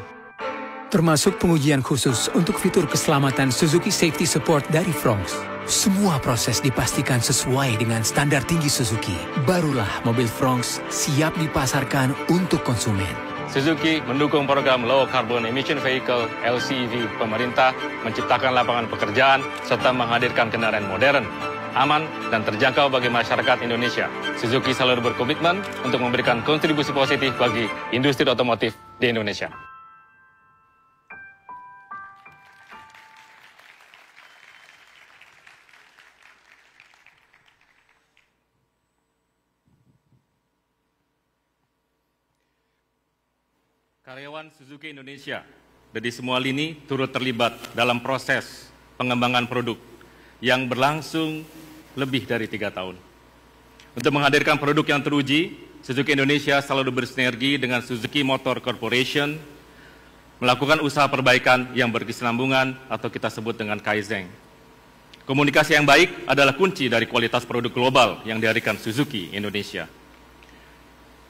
Speaker 6: Termasuk pengujian khusus untuk fitur keselamatan Suzuki Safety Support dari Fronx. Semua proses dipastikan sesuai dengan standar tinggi Suzuki. Barulah mobil Fronx siap dipasarkan untuk konsumen.
Speaker 5: Suzuki mendukung program Low Carbon Emission Vehicle (LCV) pemerintah, menciptakan lapangan pekerjaan, serta menghadirkan kendaraan modern, aman, dan terjangkau bagi masyarakat Indonesia. Suzuki selalu berkomitmen untuk memberikan kontribusi positif bagi industri otomotif di Indonesia. Karyawan Suzuki Indonesia dari semua lini turut terlibat dalam proses pengembangan produk yang berlangsung lebih dari 3 tahun. Untuk menghadirkan produk yang teruji, Suzuki Indonesia selalu bersinergi dengan Suzuki Motor Corporation, melakukan usaha perbaikan yang berkesinambungan atau kita sebut dengan Kaizen. Komunikasi yang baik adalah kunci dari kualitas produk global yang dihadirkan Suzuki Indonesia.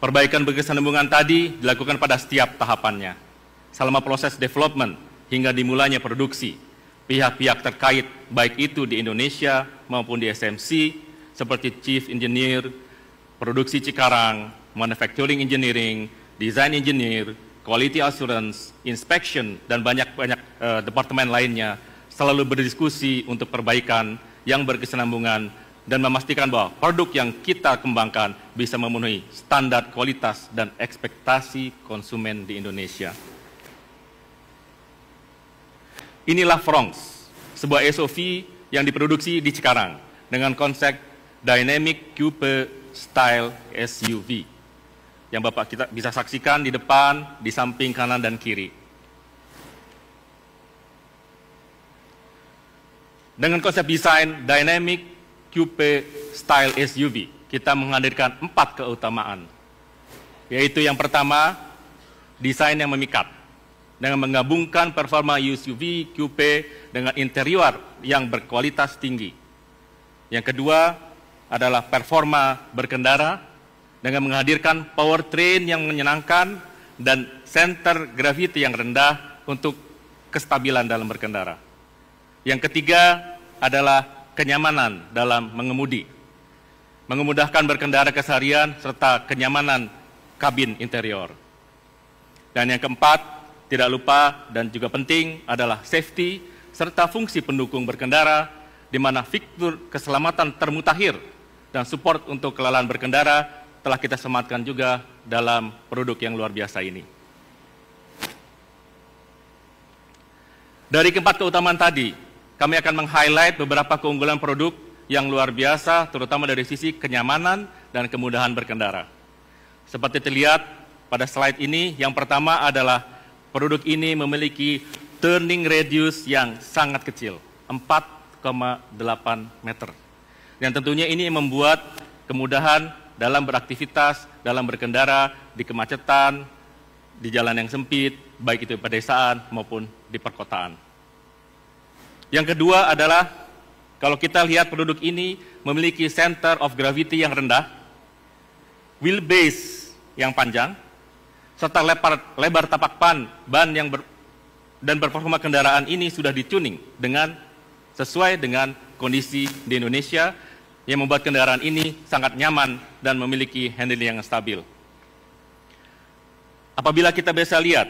Speaker 5: Perbaikan berkesinambungan tadi dilakukan pada setiap tahapannya, selama proses development hingga dimulainya produksi, pihak-pihak terkait baik itu di Indonesia maupun di SMC seperti Chief Engineer, Produksi Cikarang, Manufacturing Engineering, Design Engineer, Quality Assurance, Inspection, dan banyak-banyak departemen lainnya selalu berdiskusi untuk perbaikan yang berkesinambungan dan memastikan bahwa produk yang kita kembangkan bisa memenuhi standar kualitas dan ekspektasi konsumen di Indonesia. Inilah Fronx, sebuah SUV yang diproduksi di Cikarang dengan konsep Dynamic Coupe Style SUV yang Bapak kita bisa saksikan di depan, di samping kanan dan kiri. Dengan konsep desain Dynamic Coupe Style SUV, kita menghadirkan 4 keutamaan, yaitu yang pertama, desain yang memikat, dengan menggabungkan performa SUV coupe dengan interior yang berkualitas tinggi. Yang kedua adalah performa berkendara, dengan menghadirkan powertrain yang menyenangkan dan center gravity yang rendah untuk kestabilan dalam berkendara. Yang ketiga adalah kenyamanan dalam mengemudi, memudahkan berkendara keseharian serta kenyamanan kabin interior. Dan yang keempat, tidak lupa dan juga penting adalah safety serta fungsi pendukung berkendara, di mana fitur keselamatan termutakhir dan support untuk kelelahan berkendara telah kita sematkan juga dalam produk yang luar biasa ini. Dari keempat keutamaan tadi, kami akan meng-highlight beberapa keunggulan produk yang luar biasa, terutama dari sisi kenyamanan dan kemudahan berkendara. Seperti terlihat pada slide ini, yang pertama adalah produk ini memiliki turning radius yang sangat kecil, 4,8 meter. Yang tentunya ini membuat kemudahan dalam beraktivitas, dalam berkendara, di kemacetan, di jalan yang sempit, baik itu di pedesaan maupun di perkotaan. Yang kedua adalah, kalau kita lihat produk ini memiliki center of gravity yang rendah, wheelbase yang panjang, serta lebar tapak ban yang dan performa kendaraan ini sudah dituning dengan sesuai dengan kondisi di Indonesia, yang membuat kendaraan ini sangat nyaman dan memiliki handling yang stabil. Apabila kita bisa lihat,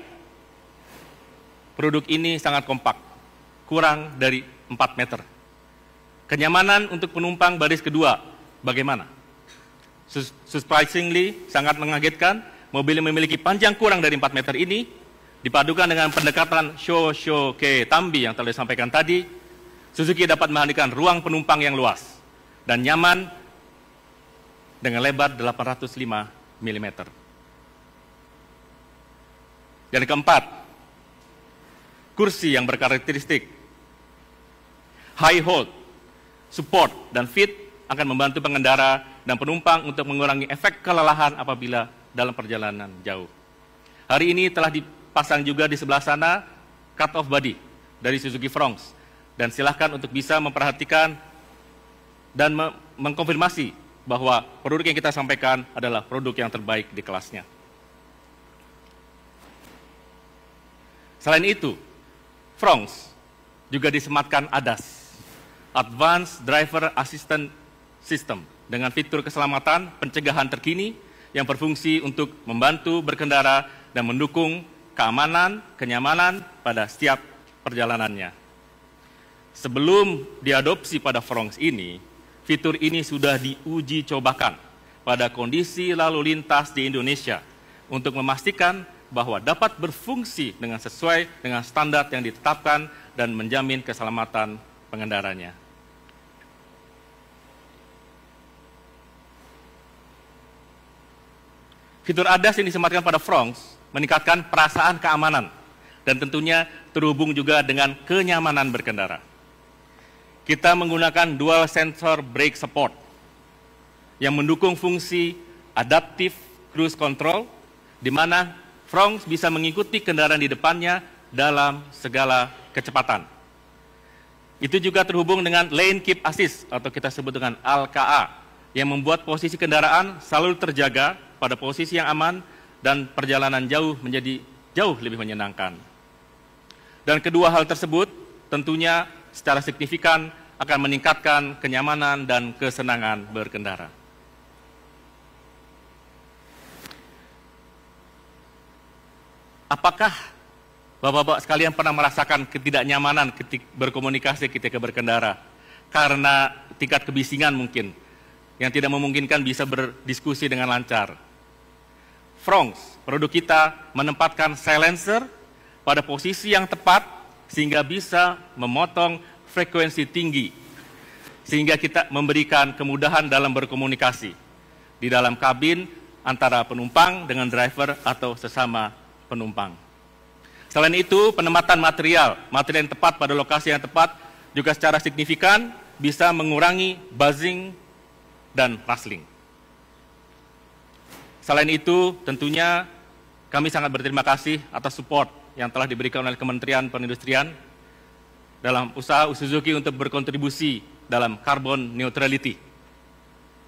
Speaker 5: produk ini sangat kompak, kurang dari 4 meter. Kenyamanan untuk penumpang baris kedua, bagaimana? Surprisingly, sangat mengagetkan, mobil yang memiliki panjang kurang dari 4 meter ini, dipadukan dengan pendekatan Shoshoke Tambi yang telah disampaikan tadi, Suzuki dapat menghadirkan ruang penumpang yang luas dan nyaman dengan lebar 805 mm. Dan keempat, kursi yang berkarakteristik high hold, support, dan fit akan membantu pengendara dan penumpang untuk mengurangi efek kelelahan apabila dalam perjalanan jauh. Hari ini telah dipasang juga di sebelah sana cut-off body dari Suzuki Fronx, dan silahkan untuk bisa memperhatikan dan mengkonfirmasi bahwa produk yang kita sampaikan adalah produk yang terbaik di kelasnya. Selain itu, Fronx juga disematkan ADAS, Advanced Driver Assistance System, dengan fitur keselamatan pencegahan terkini yang berfungsi untuk membantu berkendara dan mendukung keamanan, kenyamanan pada setiap perjalanannya. Sebelum diadopsi pada Fronx ini, fitur ini sudah diuji cobakan pada kondisi lalu lintas di Indonesia untuk memastikan bahwa dapat berfungsi dengan sesuai dengan standar yang ditetapkan dan menjamin keselamatan pengendaranya. Fitur ADAS yang disematkan pada Fronx meningkatkan perasaan keamanan dan tentunya terhubung juga dengan kenyamanan berkendara. Kita menggunakan dual sensor brake support yang mendukung fungsi adaptive cruise control, di mana Fronx bisa mengikuti kendaraan di depannya dalam segala kecepatan. Itu juga terhubung dengan lane keep assist atau kita sebut dengan LKA, yang membuat posisi kendaraan selalu terjaga pada posisi yang aman dan perjalanan jauh menjadi jauh lebih menyenangkan. Dan kedua hal tersebut tentunya secara signifikan akan meningkatkan kenyamanan dan kesenangan berkendara. Apakah Bapak-bapak sekalian pernah merasakan ketidaknyamanan ketika berkomunikasi ketika berkendara? Karena tingkat kebisingan mungkin, yang tidak memungkinkan bisa berdiskusi dengan lancar. Fronx, produk kita menempatkan silencer pada posisi yang tepat sehingga bisa memotong frekuensi tinggi, sehingga kita memberikan kemudahan dalam berkomunikasi di dalam kabin antara penumpang dengan driver atau sesama penumpang. Selain itu, penempatan material yang tepat pada lokasi yang tepat juga secara signifikan bisa mengurangi buzzing dan rustling. Selain itu, tentunya kami sangat berterima kasih atas support yang telah diberikan oleh Kementerian Perindustrian dalam usaha Suzuki untuk berkontribusi dalam carbon neutrality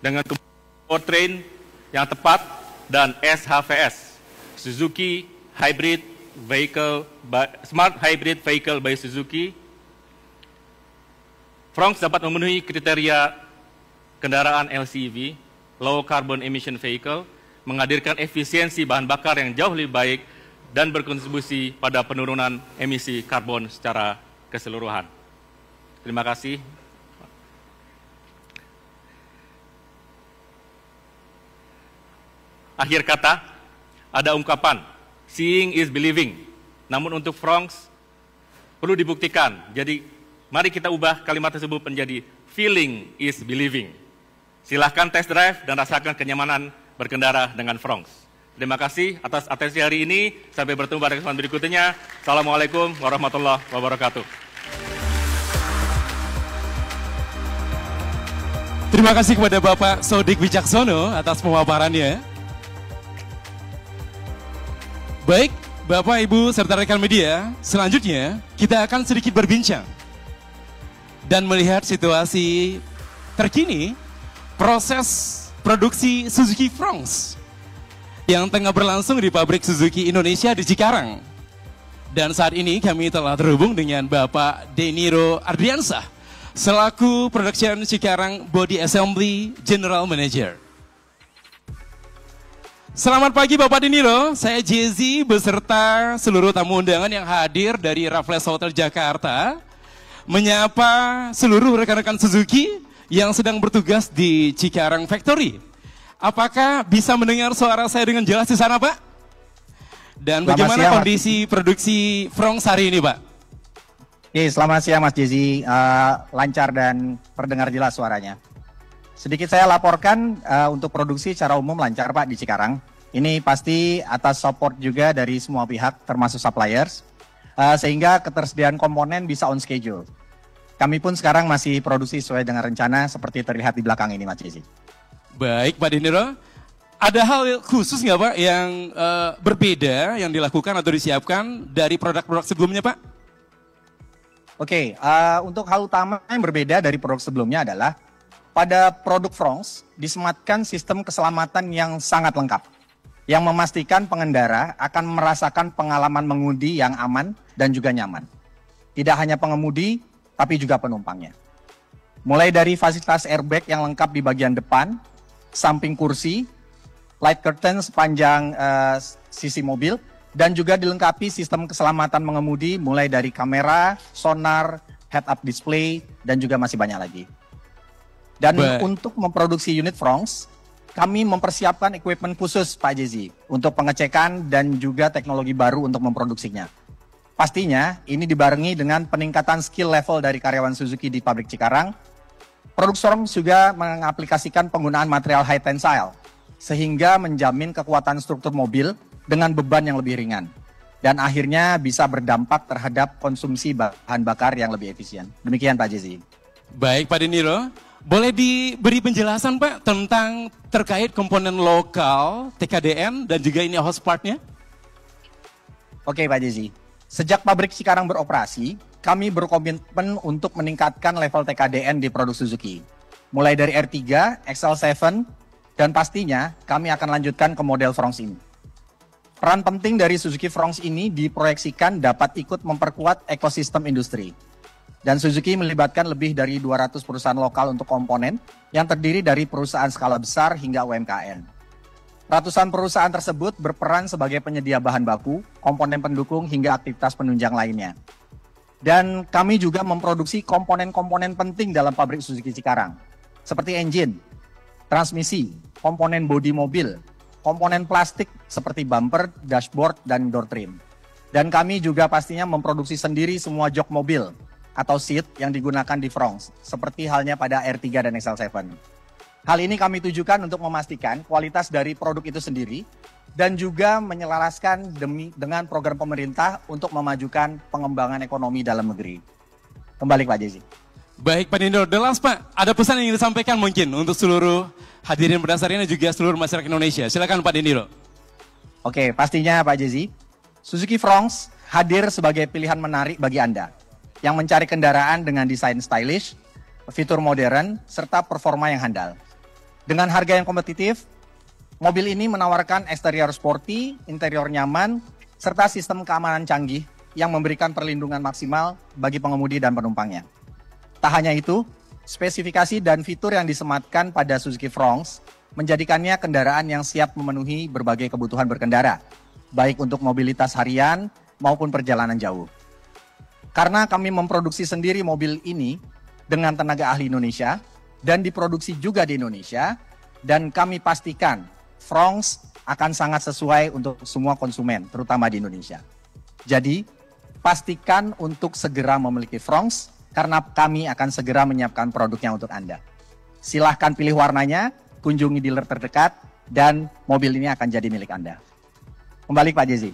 Speaker 5: dengan powertrain yang tepat dan SHVS, Suzuki Hybrid Vehicle Smart Hybrid Vehicle by Suzuki. Fronx dapat memenuhi kriteria kendaraan LCV, Low Carbon Emission Vehicle, menghadirkan efisiensi bahan bakar yang jauh lebih baik dan berkontribusi pada penurunan emisi karbon secara keseluruhan. Terima kasih. Akhir kata, ada ungkapan, seeing is believing. Namun untuk Fronx, perlu dibuktikan. Jadi, mari kita ubah kalimat tersebut menjadi feeling is believing. Silahkan test drive dan rasakan kenyamanan berkendara dengan Fronx. Terima kasih atas atensi hari ini. Sampai bertemu pada kesempatan berikutnya. Assalamualaikum warahmatullahi wabarakatuh.
Speaker 2: Terima kasih kepada Bapak Sodik Wicaksono atas pemaparannya. Baik, Bapak, Ibu, serta rekan media, selanjutnya kita akan sedikit berbincang dan melihat situasi terkini proses produksi Suzuki Fronx yang tengah berlangsung di pabrik Suzuki Indonesia di Cikarang. Dan saat ini kami telah terhubung dengan Bapak Deniro Ardiansah selaku Production Cikarang Body Assembly General Manager. Selamat pagi Bapak Deniro, saya Jezi beserta seluruh tamu undangan yang hadir dari Raffles Hotel Jakarta menyapa seluruh rekan-rekan Suzuki yang sedang bertugas di Cikarang Factory. Apakah bisa mendengar suara saya dengan jelas di sana, Pak? Dan bagaimana kondisi produksi Fronx hari ini, Pak?
Speaker 12: Selamat siang Mas Jezi, lancar dan terdengar jelas suaranya. Sedikit saya laporkan untuk produksi secara umum lancar Pak di Cikarang. Ini pasti atas support juga dari semua pihak termasuk suppliers, sehingga ketersediaan komponen bisa on schedule. Kami pun sekarang masih produksi sesuai dengan rencana seperti terlihat di belakang ini Mas Jezi. Baik Pak Deniro, ada hal khusus nggak Pak yang berbeda yang dilakukan atau disiapkan dari produk-produk sebelumnya Pak? Oke, untuk hal utama yang berbeda dari produk sebelumnya adalah pada produk Fronx disematkan sistem keselamatan yang sangat lengkap, yang memastikan pengendara akan merasakan pengalaman mengemudi yang aman dan juga nyaman. Tidak hanya pengemudi, tapi juga penumpangnya. Mulai dari fasilitas airbag yang lengkap di bagian depan, samping kursi, light curtain sepanjang sisi mobil, dan juga dilengkapi sistem keselamatan mengemudi mulai dari kamera, sonar, head-up display, dan juga masih banyak lagi. Dan untuk memproduksi unit Fronx, kami mempersiapkan equipment khusus Pak Jezi untuk pengecekan dan juga teknologi baru untuk memproduksinya. Pastinya ini dibarengi dengan peningkatan skill level dari karyawan Suzuki di pabrik Cikarang. Produk Fronx juga mengaplikasikan penggunaan material high tensile sehingga menjamin kekuatan struktur mobil dengan beban yang lebih ringan. Dan akhirnya bisa berdampak terhadap konsumsi bahan bakar yang lebih efisien. Demikian Pak Jezi. Baik Pak Deniro. Boleh diberi penjelasan Pak tentang terkait komponen lokal, TKDN, dan juga ini host partnya? Oke Pak Jezi, sejak pabrik Cikarang beroperasi, kami berkomitmen untuk meningkatkan level TKDN di produk Suzuki. Mulai dari R3, XL7, dan pastinya kami akan lanjutkan ke model Fronx ini. Peran penting dari Suzuki Fronx ini diproyeksikan dapat ikut memperkuat ekosistem industri. Dan Suzuki melibatkan lebih dari 200 perusahaan lokal untuk komponen yang terdiri dari perusahaan skala besar hingga UMKM. Ratusan perusahaan tersebut berperan sebagai penyedia bahan baku, komponen pendukung hingga aktivitas penunjang lainnya. Dan kami juga memproduksi komponen-komponen penting dalam pabrik Suzuki Cikarang, seperti engine, transmisi, komponen bodi mobil, komponen plastik seperti bumper, dashboard, dan door trim. Dan kami juga pastinya memproduksi sendiri semua jok mobil atau seat yang digunakan di Fronx, seperti halnya pada R3 dan XL7. Hal ini kami tujukan untuk memastikan kualitas dari produk itu sendiri dan juga menyelaraskan dengan program pemerintah untuk memajukan pengembangan ekonomi dalam negeri. Kembali Pak Jezi.
Speaker 2: Baik Pak Diniro, the last Pak, ada pesan yang ingin disampaikan mungkin untuk seluruh hadirin berdasar ini dan juga seluruh masyarakat Indonesia. Silakan Pak Diniro.
Speaker 12: Oke, pastinya Pak Jezi, Suzuki Fronx hadir sebagai pilihan menarik bagi Anda yang mencari kendaraan dengan desain stylish, fitur modern, serta performa yang handal. Dengan harga yang kompetitif, mobil ini menawarkan eksterior sporty, interior nyaman, serta sistem keamanan canggih yang memberikan perlindungan maksimal bagi pengemudi dan penumpangnya. Tak hanya itu, spesifikasi dan fitur yang disematkan pada Suzuki Fronx menjadikannya kendaraan yang siap memenuhi berbagai kebutuhan berkendara, baik untuk mobilitas harian maupun perjalanan jauh. Karena kami memproduksi sendiri mobil ini dengan tenaga ahli Indonesia dan diproduksi juga di Indonesia, dan kami pastikan Fronx akan sangat sesuai untuk semua konsumen, terutama di Indonesia. Jadi, pastikan untuk segera memiliki Fronx, karena kami akan segera menyiapkan produknya untuk Anda. Silahkan pilih warnanya, kunjungi dealer terdekat, dan mobil ini akan jadi milik Anda. Kembali Pak Jezi.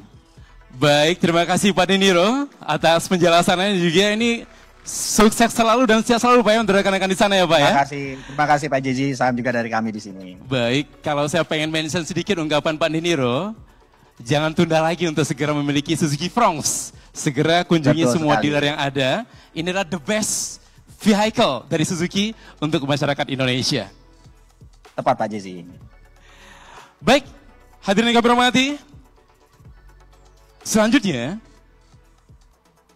Speaker 2: Baik, terima kasih Pak Diniro atas penjelasannya juga. Ini sukses selalu dan sehat selalu Pak ya untuk rekan-rekan di sana ya Pak ya.
Speaker 12: Terima kasih Pak Jezi, salam juga dari kami di sini.
Speaker 2: Baik, kalau saya pengen mention sedikit ungkapan Pak Diniro, jangan tunda lagi untuk segera memiliki Suzuki Fronx. Segera kunjungi semua dealer yang ada. Inilah the best vehicle dari Suzuki untuk masyarakat Indonesia.
Speaker 12: Tepat Pak Jezi.
Speaker 2: Baik, hadirin yang kami hormati, selanjutnya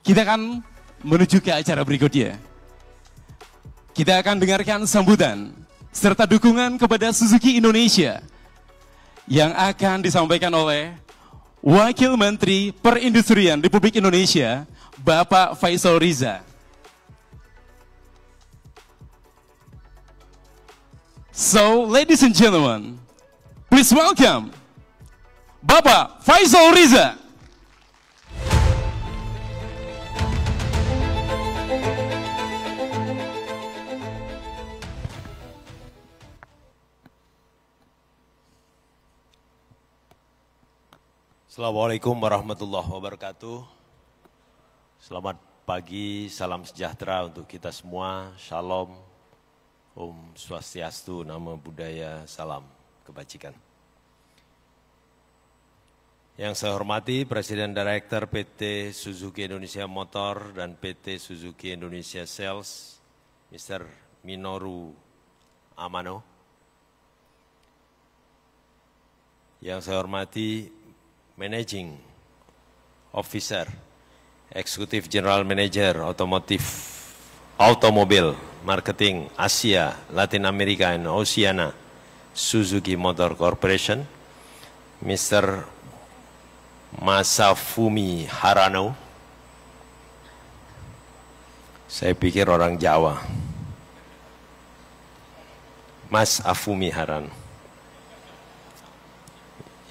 Speaker 2: kita akan menuju ke acara berikutnya. Kita akan dengarkan sambutan serta dukungan kepada Suzuki Indonesia yang akan disampaikan oleh Wakil Menteri Perindustrian Republik Indonesia, Bapak Faisal Riza. So, ladies and gentlemen, please welcome Bapak Faisal Riza.
Speaker 13: Assalamualaikum warahmatullahi wabarakatuh. Selamat pagi, salam sejahtera untuk kita semua. Shalom, Om Swastiastu, Namo Buddhaya, salam kebajikan. Yang saya hormati Presiden Direktur PT Suzuki Indonesia Motor dan PT Suzuki Indonesia Sales, Mr. Minoru Amano. Yang saya hormati Managing Officer, Executive General Manager Automobil Marketing Asia, Latin America and Oceania, Suzuki Motor Corporation, Mr. Masafumi Harano. Saya pikir orang Jawa. Mas Afumi Harano.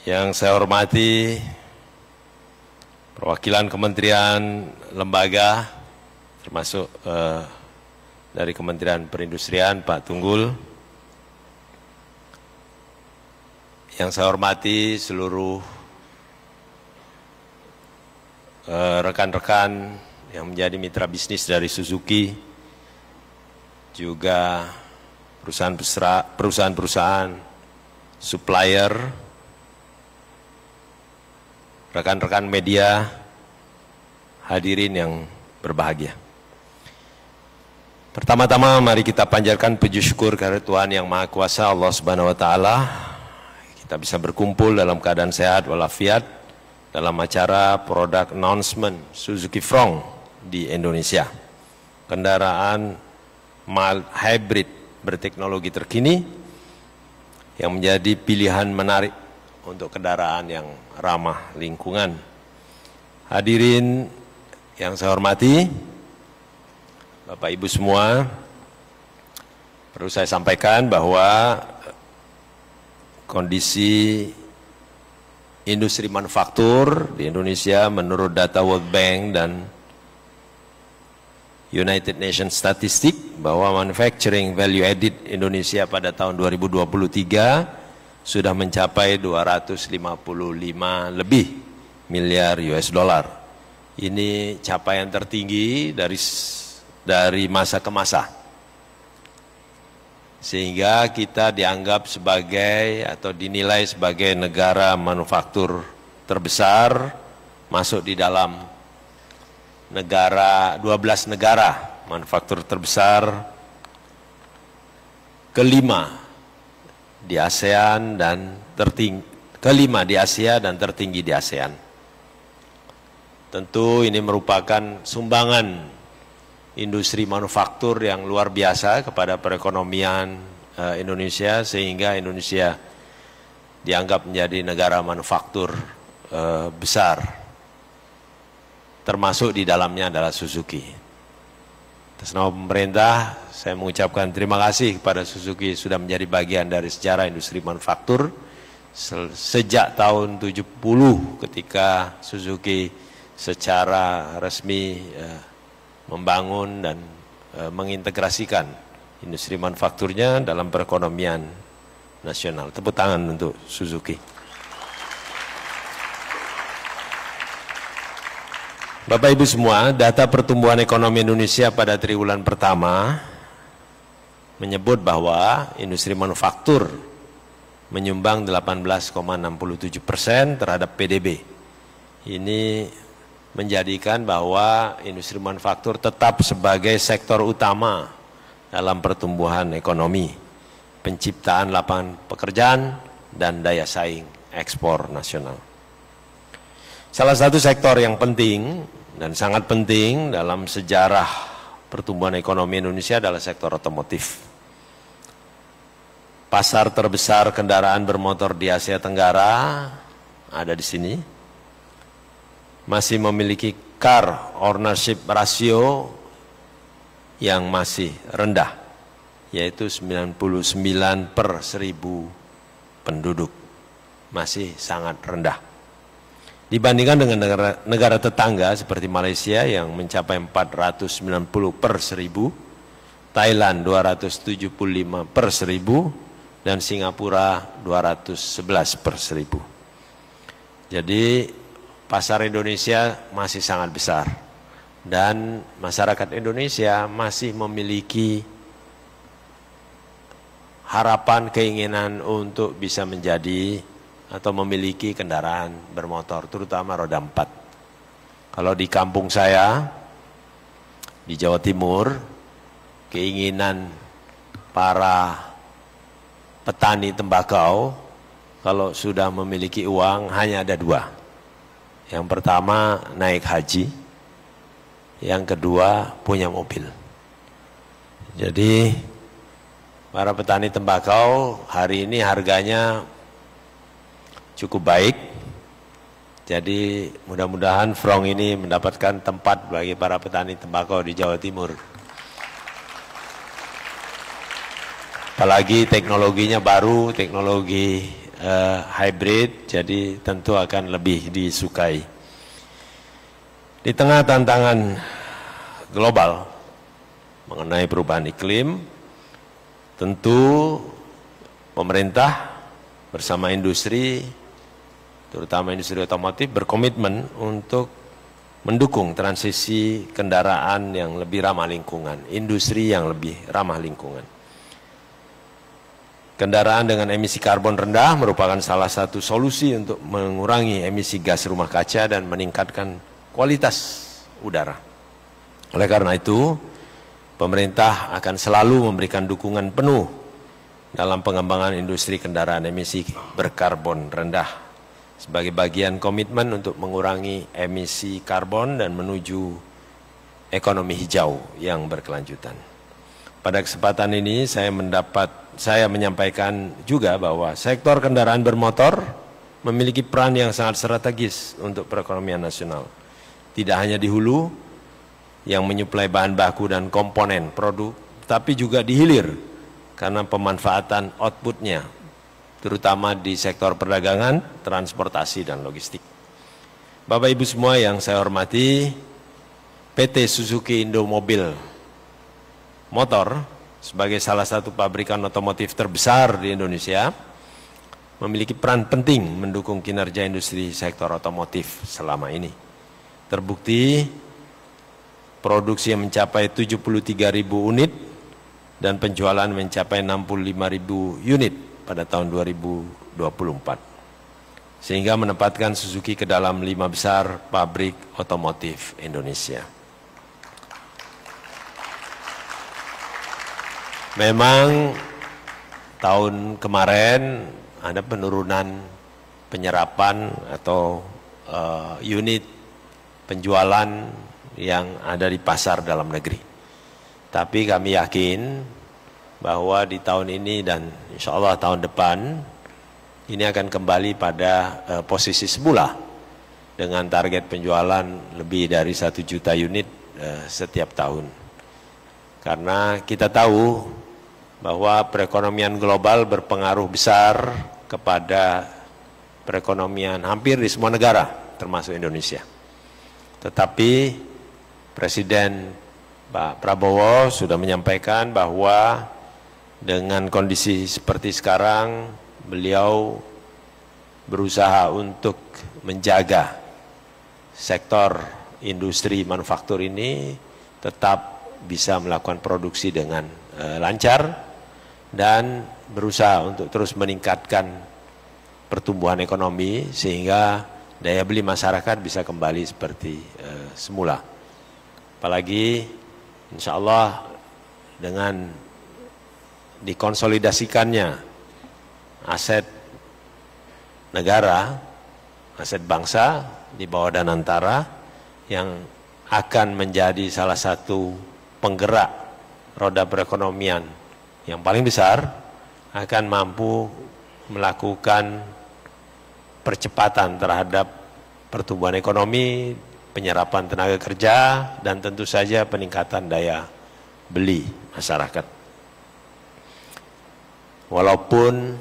Speaker 13: Yang saya hormati perwakilan kementerian lembaga, termasuk dari Kementerian Perindustrian, Pak Tunggul. Yang saya hormati seluruh rekan-rekan yang menjadi mitra bisnis dari Suzuki, juga perusahaan-perusahaan, supplier, rekan-rekan media, hadirin yang berbahagia. Pertama-tama mari kita panjatkan puji syukur kepada Tuhan Yang Maha Kuasa, Allah Subhanahu wa taala. Kita bisa berkumpul dalam keadaan sehat walafiat dalam acara product announcement Suzuki Fronx di Indonesia. kendaraan mild hybrid berteknologi terkini yang menjadi pilihan menarik untuk kendaraan yang ramah lingkungan. Hadirin yang saya hormati, Bapak Ibu semua, perlu saya sampaikan bahwa kondisi industri manufaktur di Indonesia menurut data World Bank dan United Nations Statistik bahwa manufacturing value added Indonesia pada tahun 2023 sudah mencapai 255 lebih miliar US dollar. Ini capaian tertinggi dari masa ke masa. Sehingga kita dianggap sebagai atau dinilai sebagai negara manufaktur terbesar, masuk di dalam 12 negara manufaktur terbesar kelima di ASEAN dan kelima di Asia dan tertinggi di ASEAN. Tentu ini merupakan sumbangan industri manufaktur yang luar biasa kepada perekonomian Indonesia, sehingga Indonesia dianggap menjadi negara manufaktur besar, termasuk di dalamnya adalah Suzuki. Atas nama pemerintah, saya mengucapkan terima kasih kepada Suzuki sudah menjadi bagian dari sejarah industri manufaktur sejak tahun 70 ketika Suzuki secara resmi membangun dan mengintegrasikan industri manufakturnya dalam perekonomian nasional. Tepuk tangan untuk Suzuki. Bapak Ibu semua, data pertumbuhan ekonomi Indonesia pada triwulan pertama menyebut bahwa industri manufaktur menyumbang 18,67% terhadap PDB. Ini menjadikan bahwa industri manufaktur tetap sebagai sektor utama dalam pertumbuhan ekonomi, penciptaan lapangan pekerjaan, dan daya saing ekspor nasional. Salah satu sektor yang penting dan sangat penting dalam sejarah pertumbuhan ekonomi Indonesia adalah sektor otomotif. Pasar terbesar kendaraan bermotor di Asia Tenggara ada di sini. Masih memiliki car ownership ratio yang masih rendah, yaitu 99/1000 penduduk, masih sangat rendah. Dibandingkan dengan negara tetangga seperti Malaysia yang mencapai 490/1000, Thailand 275/1000, dan Singapura 211/1000. Jadi pasar Indonesia masih sangat besar dan masyarakat Indonesia masih memiliki harapan, keinginan untuk bisa menjadi atau memiliki kendaraan bermotor, terutama roda 4. Kalau di kampung saya, di Jawa Timur, keinginan para petani tembakau kalau sudah memiliki uang hanya ada dua. Yang pertama naik haji, yang kedua punya mobil. Jadi para petani tembakau hari ini harganya cukup baik. Jadi mudah-mudahan Frong ini mendapatkan tempat bagi para petani tembakau di Jawa Timur. Apalagi teknologinya baru, teknologi hybrid, jadi tentu akan lebih disukai. Di tengah tantangan global mengenai perubahan iklim, tentu pemerintah bersama industri, terutama industri otomotif, berkomitmen untuk mendukung transisi kendaraan yang lebih ramah lingkungan, industri yang lebih ramah lingkungan. Kendaraan dengan emisi karbon rendah merupakan salah satu solusi untuk mengurangi emisi gas rumah kaca dan meningkatkan kualitas udara. Oleh karena itu, pemerintah akan selalu memberikan dukungan penuh dalam pengembangan industri kendaraan emisi berkarbon rendah sebagai bagian komitmen untuk mengurangi emisi karbon dan menuju ekonomi hijau yang berkelanjutan. Pada kesempatan ini saya menyampaikan juga bahwa sektor kendaraan bermotor memiliki peran yang sangat strategis untuk perekonomian nasional. Tidak hanya di hulu yang menyuplai bahan baku dan komponen produk, tapi juga di hilir karena pemanfaatan outputnya, terutama di sektor perdagangan, transportasi, dan logistik. Bapak Ibu semua yang saya hormati, PT Suzuki Indomobil Motor sebagai salah satu pabrikan otomotif terbesar di Indonesia memiliki peran penting mendukung kinerja industri sektor otomotif selama ini. Terbukti produksi yang mencapai 73.000 unit dan penjualan mencapai 65.000 unit pada tahun 2024. Sehingga menempatkan Suzuki ke dalam 5 besar pabrik otomotif Indonesia. Memang tahun kemarin ada penurunan penyerapan atau unit penjualan yang ada di pasar dalam negeri. Tapi kami yakin bahwa di tahun ini dan insya Allah tahun depan ini akan kembali pada posisi semula dengan target penjualan lebih dari 1 juta unit setiap tahun. Karena kita tahu bahwa perekonomian global berpengaruh besar kepada perekonomian hampir di semua negara, termasuk Indonesia. Tetapi Presiden Pak Prabowo sudah menyampaikan bahwa dengan kondisi seperti sekarang, beliau berusaha untuk menjaga sektor industri manufaktur ini tetap bisa melakukan produksi dengan lancar dan berusaha untuk terus meningkatkan pertumbuhan ekonomi sehingga daya beli masyarakat bisa kembali seperti semula. Apalagi insya Allah dengan dikonsolidasikannya aset negara, aset bangsa di bawah Danantara yang akan menjadi salah satu penggerak roda perekonomian yang paling besar, akan mampu melakukan percepatan terhadap pertumbuhan ekonomi, penyerapan tenaga kerja, dan tentu saja peningkatan daya beli masyarakat. Walaupun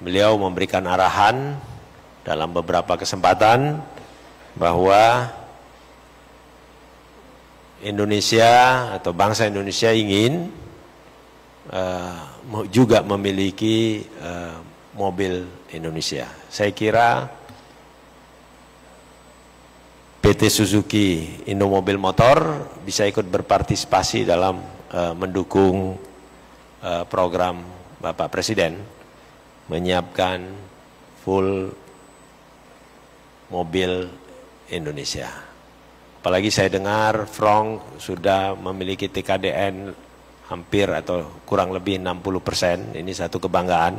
Speaker 13: beliau memberikan arahan dalam beberapa kesempatan bahwa Indonesia atau bangsa Indonesia ingin juga memiliki mobil Indonesia. Saya kira PT Suzuki Indomobil Motor bisa ikut berpartisipasi dalam mendukung program Bapak Presiden menyiapkan full mobil Indonesia. Apalagi saya dengar Frong sudah memiliki TKDN hampir atau kurang lebih 60%. Ini satu kebanggaan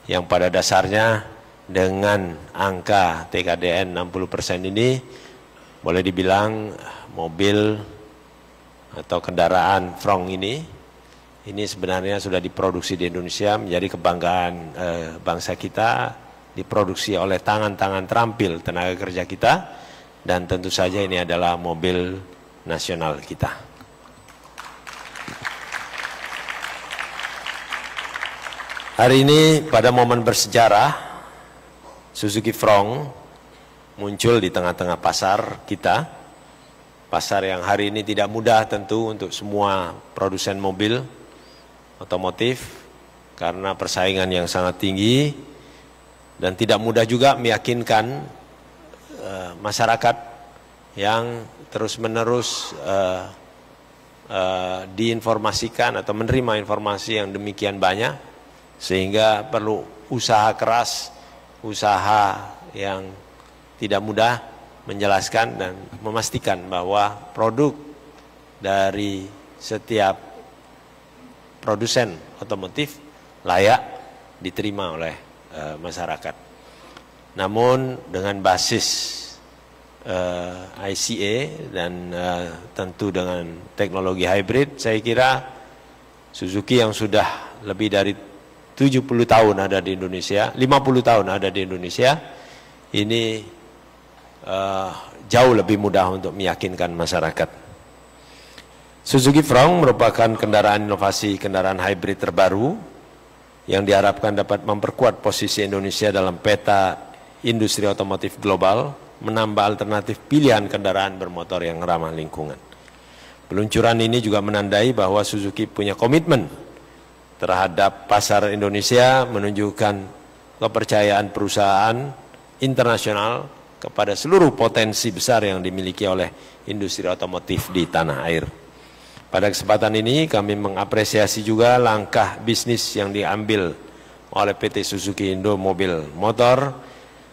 Speaker 13: yang pada dasarnya dengan angka TKDN 60% ini boleh dibilang mobil atau kendaraan Frong ini sebenarnya sudah diproduksi di Indonesia, menjadi kebanggaan bangsa kita, diproduksi oleh tangan-tangan terampil tenaga kerja kita. Dan tentu saja ini adalah mobil nasional kita. Hari ini pada momen bersejarah, Suzuki Frong muncul di tengah-tengah pasar kita. Pasar yang hari ini tidak mudah tentu untuk semua produsen mobil otomotif karena persaingan yang sangat tinggi dan tidak mudah juga meyakinkan masyarakat yang terus-menerus diinformasikan atau menerima informasi yang demikian banyak, sehingga perlu usaha keras, usaha yang tidak mudah menjelaskan dan memastikan bahwa produk dari setiap produsen otomotif layak diterima oleh masyarakat. Namun dengan basis ICE dan tentu dengan teknologi hybrid, saya kira Suzuki yang sudah lebih dari 70 tahun ada di Indonesia, 50 tahun ada di Indonesia, ini jauh lebih mudah untuk meyakinkan masyarakat. Suzuki Frong merupakan kendaraan inovasi kendaraan hybrid terbaru yang diharapkan dapat memperkuat posisi Indonesia dalam peta industri otomotif global, menambah alternatif pilihan kendaraan bermotor yang ramah lingkungan. Peluncuran ini juga menandai bahwa Suzuki punya komitmen terhadap pasar Indonesia, menunjukkan kepercayaan perusahaan internasional kepada seluruh potensi besar yang dimiliki oleh industri otomotif di tanah air. Pada kesempatan ini kami mengapresiasi juga langkah bisnis yang diambil oleh PT Suzuki Indo Mobil Motor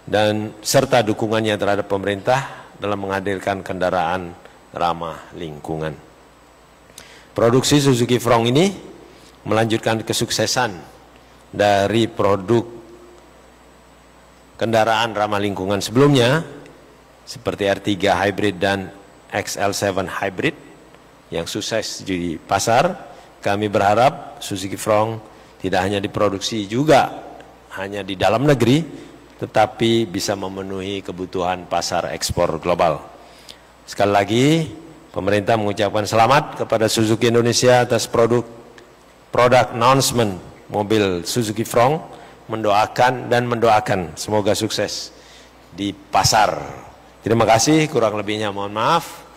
Speaker 13: dan serta dukungannya terhadap pemerintah dalam menghadirkan kendaraan ramah lingkungan. Produksi Suzuki Frong ini melanjutkan kesuksesan dari produk kendaraan ramah lingkungan sebelumnya seperti R3 Hybrid dan XL7 Hybrid yang sukses di pasar. Kami berharap Suzuki Frong tidak hanya diproduksi juga hanya di dalam negeri, tetapi bisa memenuhi kebutuhan pasar ekspor global. Sekali lagi, pemerintah mengucapkan selamat kepada Suzuki Indonesia atas produk announcement mobil Suzuki Frong, mendoakan semoga sukses di pasar. Terima kasih, kurang lebihnya mohon maaf.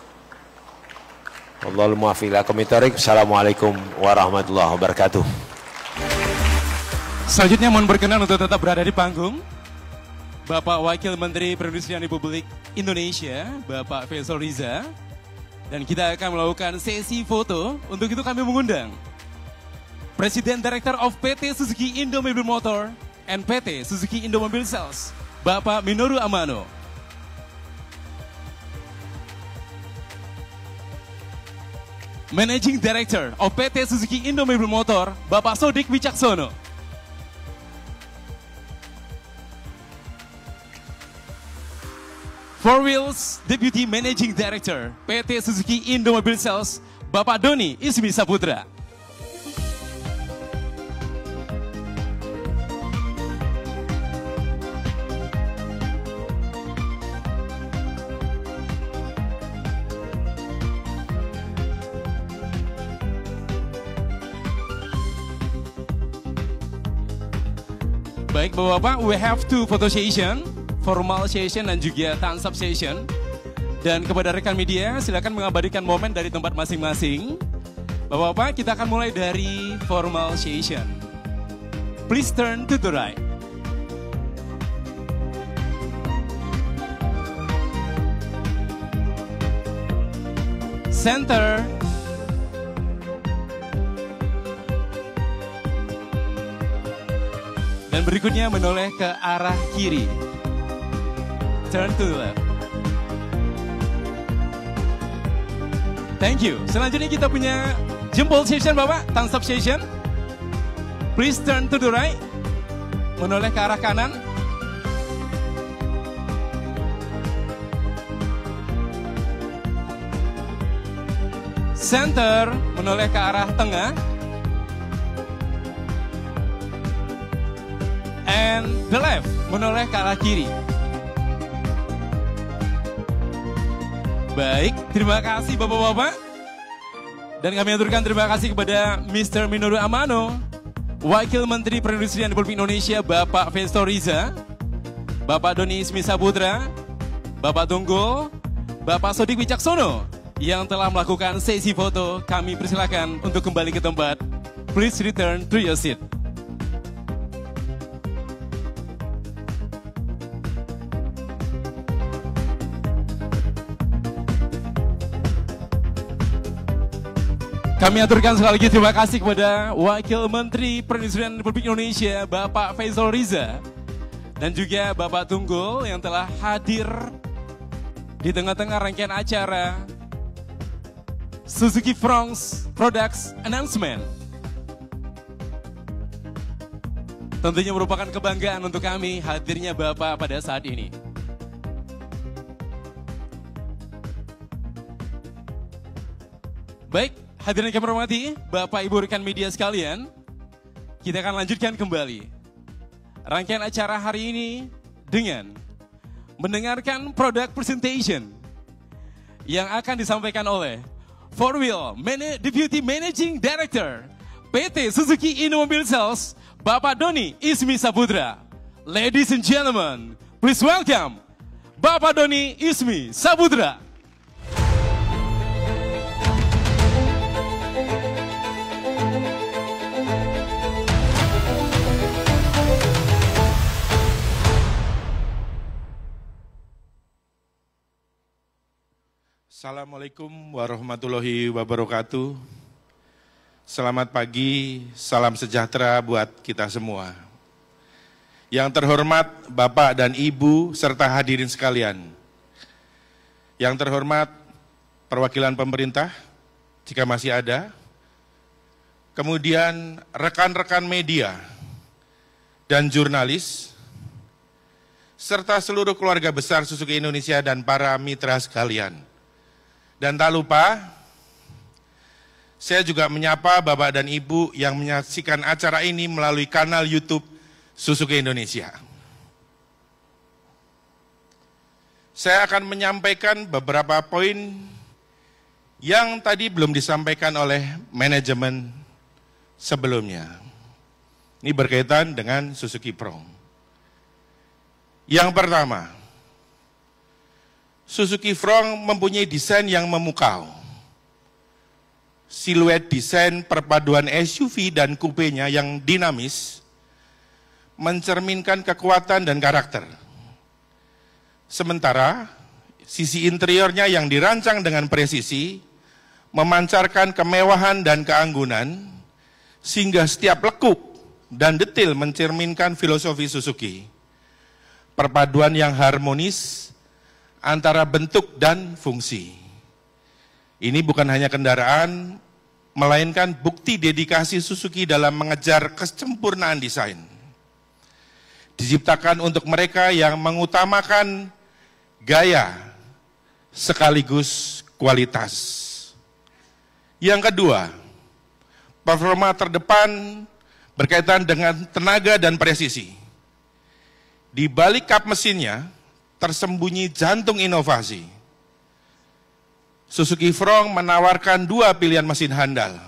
Speaker 13: Wallahul muwaffiq ila aqwamit thoriq. Assalamualaikum warahmatullahi wabarakatuh.
Speaker 2: Selanjutnya mohon berkenan untuk tetap berada di panggung Bapak Wakil Menteri Perindustrian Republik Indonesia, Bapak Faisal Riza. Dan kita akan melakukan sesi foto. Untuk itu kami mengundang Presiden Director of PT Suzuki Indo Mobil Motor and PT Suzuki Indo Mobil Sales, Bapak Minoru Amano. Managing Director of PT Suzuki Indo Mobil Motor, Bapak Sodik Wicaksono. Four Wheels Deputy Managing Director PT Suzuki Indo Mobil Sales, Bapak Doni Ismi Saputra. Baik Bapak-Bapak, we have two photo session. Formal session dan juga thumbs up session. Dan kepada rekan media silakan mengabadikan momen dari tempat masing-masing. Bapak-bapak, kita akan mulai dari formal session. Please turn to the right. Center. Dan berikutnya menoleh ke arah kiri. Turn to the left. Thank you. Selanjutnya kita punya jempol session Bapak, thumbs up session. Please turn to the right. Menoleh ke arah kanan. Center, menoleh ke arah tengah. And the left, menoleh ke arah kiri. Baik, terima kasih Bapak-Bapak. Dan kami aturkan terima kasih kepada Mr. Minoru Amano, Wakil Menteri Perindustrian Republik Indonesia, Bapak Faisal Riza, Bapak Doni Ismi Saputra, Bapak Tunggul, Bapak Sodik Wicaksono, yang telah melakukan sesi foto. Kami persilakan untuk kembali ke tempat. Please return to your seat. Kami aturkan sekali lagi terima kasih kepada Wakil Menteri Perindustrian Republik Indonesia, Bapak Faisal Riza, dan juga Bapak Tunggul yang telah hadir di tengah-tengah rangkaian acara Suzuki Frong's Products Announcement. Tentunya merupakan kebanggaan untuk kami hadirnya Bapak pada saat ini. Baik, hadirin yang kami hormati, Bapak Ibu rekan media sekalian, kita akan lanjutkan kembali rangkaian acara hari ini dengan mendengarkan product presentation yang akan disampaikan oleh Deputy Managing Director PT Suzuki Indomobil Sales, Bapak Doni Ismi Saputra. Ladies and gentlemen, please welcome Bapak Doni Ismi Saputra.
Speaker 14: Assalamualaikum warahmatullahi wabarakatuh. Selamat pagi, salam sejahtera buat kita semua. Yang terhormat Bapak dan Ibu serta hadirin sekalian. Yang terhormat perwakilan pemerintah, jika masih ada. Kemudian rekan-rekan media dan jurnalis, serta seluruh keluarga besar Suzuki Indonesia dan para mitra sekalian. Dan tak lupa, saya juga menyapa Bapak dan Ibu yang menyaksikan acara ini melalui kanal YouTube Suzuki Indonesia. Saya akan menyampaikan beberapa poin yang tadi belum disampaikan oleh manajemen sebelumnya. Ini berkaitan dengan Suzuki Frong. Yang pertama, Suzuki Frong mempunyai desain yang memukau. Siluet desain perpaduan SUV dan kupenya yang dinamis mencerminkan kekuatan dan karakter. Sementara sisi interiornya yang dirancang dengan presisi memancarkan kemewahan dan keanggunan sehingga setiap lekuk dan detail mencerminkan filosofi Suzuki. Perpaduan yang harmonis antara bentuk dan fungsi. Ini bukan hanya kendaraan, melainkan bukti dedikasi Suzuki dalam mengejar kesempurnaan desain. Diciptakan untuk mereka yang mengutamakan gaya sekaligus kualitas. Yang kedua, performa terdepan berkaitan dengan tenaga dan presisi. Di balik kap mesinnya, tersembunyi jantung inovasi. Suzuki Frong menawarkan dua pilihan mesin handal.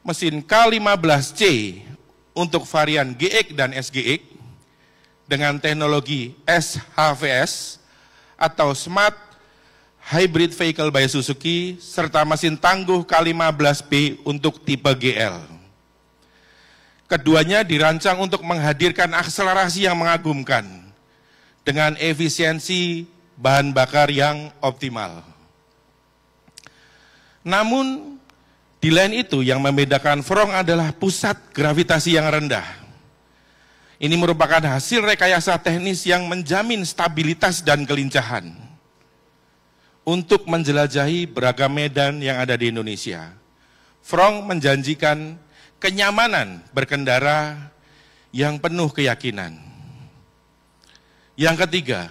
Speaker 14: Mesin K15C untuk varian GX dan SGX dengan teknologi SHVS atau Smart Hybrid Vehicle by Suzuki serta mesin tangguh K15B untuk tipe GL. Keduanya dirancang untuk menghadirkan akselerasi yang mengagumkan dengan efisiensi bahan bakar yang optimal. Namun, di lain itu yang membedakan Frong adalah pusat gravitasi yang rendah. Ini merupakan hasil rekayasa teknis yang menjamin stabilitas dan kelincahan untuk menjelajahi beragam medan yang ada di Indonesia. Frong menjanjikan kenyamanan berkendara yang penuh keyakinan. Yang ketiga,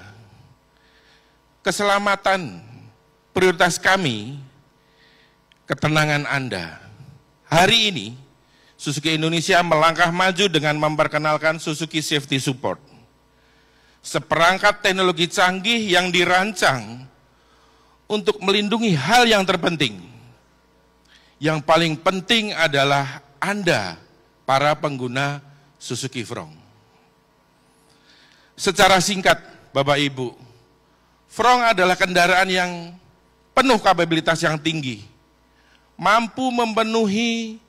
Speaker 14: keselamatan prioritas kami, ketenangan Anda. Hari ini, Suzuki Indonesia melangkah maju dengan memperkenalkan Suzuki Safety Support. Seperangkat teknologi canggih yang dirancang untuk melindungi hal yang terpenting. Yang paling penting adalah Anda, para pengguna Suzuki Frong. Secara singkat, Bapak Ibu, Frong adalah kendaraan yang penuh kapabilitas yang tinggi, mampu memenuhi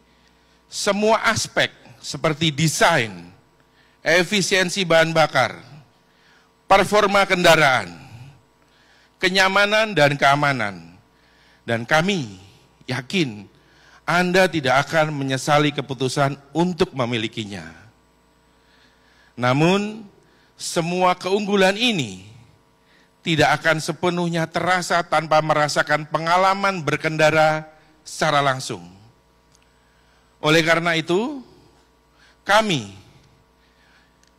Speaker 14: semua aspek seperti desain, efisiensi bahan bakar, performa kendaraan, kenyamanan dan keamanan. Dan kami yakin Anda tidak akan menyesali keputusan untuk memilikinya. Namun, semua keunggulan ini tidak akan sepenuhnya terasa tanpa merasakan pengalaman berkendara secara langsung. Oleh karena itu, kami,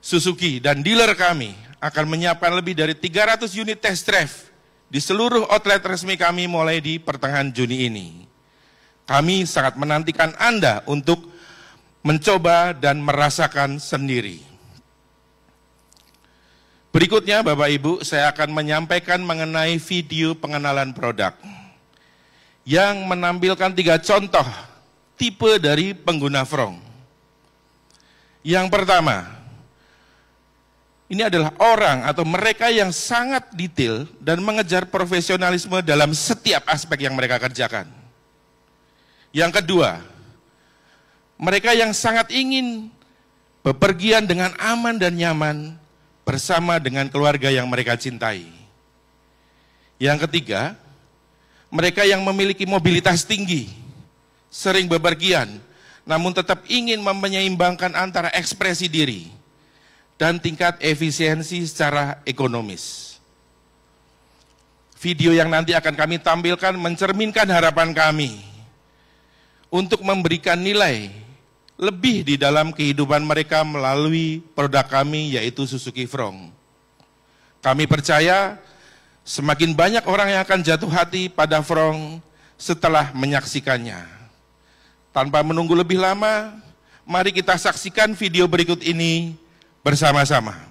Speaker 14: Suzuki dan dealer kami akan menyiapkan lebih dari 300 unit test drive di seluruh outlet resmi kami mulai di pertengahan Juni ini. Kami sangat menantikan Anda untuk mencoba dan merasakan sendiri. Berikutnya Bapak Ibu, saya akan menyampaikan mengenai video pengenalan produk yang menampilkan 3 contoh tipe dari pengguna Frong. Yang pertama, ini adalah orang atau mereka yang sangat detail dan mengejar profesionalisme dalam setiap aspek yang mereka kerjakan. Yang kedua, mereka yang sangat ingin bepergian dengan aman dan nyaman bersama dengan keluarga yang mereka cintai. Yang ketiga, mereka yang memiliki mobilitas tinggi, sering bepergian, namun tetap ingin menyeimbangkan antara ekspresi diri dan tingkat efisiensi secara ekonomis. Video yang nanti akan kami tampilkan mencerminkan harapan kami untuk memberikan nilai lebih di dalam kehidupan mereka melalui produk kami, yaitu Suzuki Frong. Kami percaya semakin banyak orang yang akan jatuh hati pada Frong setelah menyaksikannya. Tanpa menunggu lebih lama, mari kita saksikan video berikut ini bersama-sama.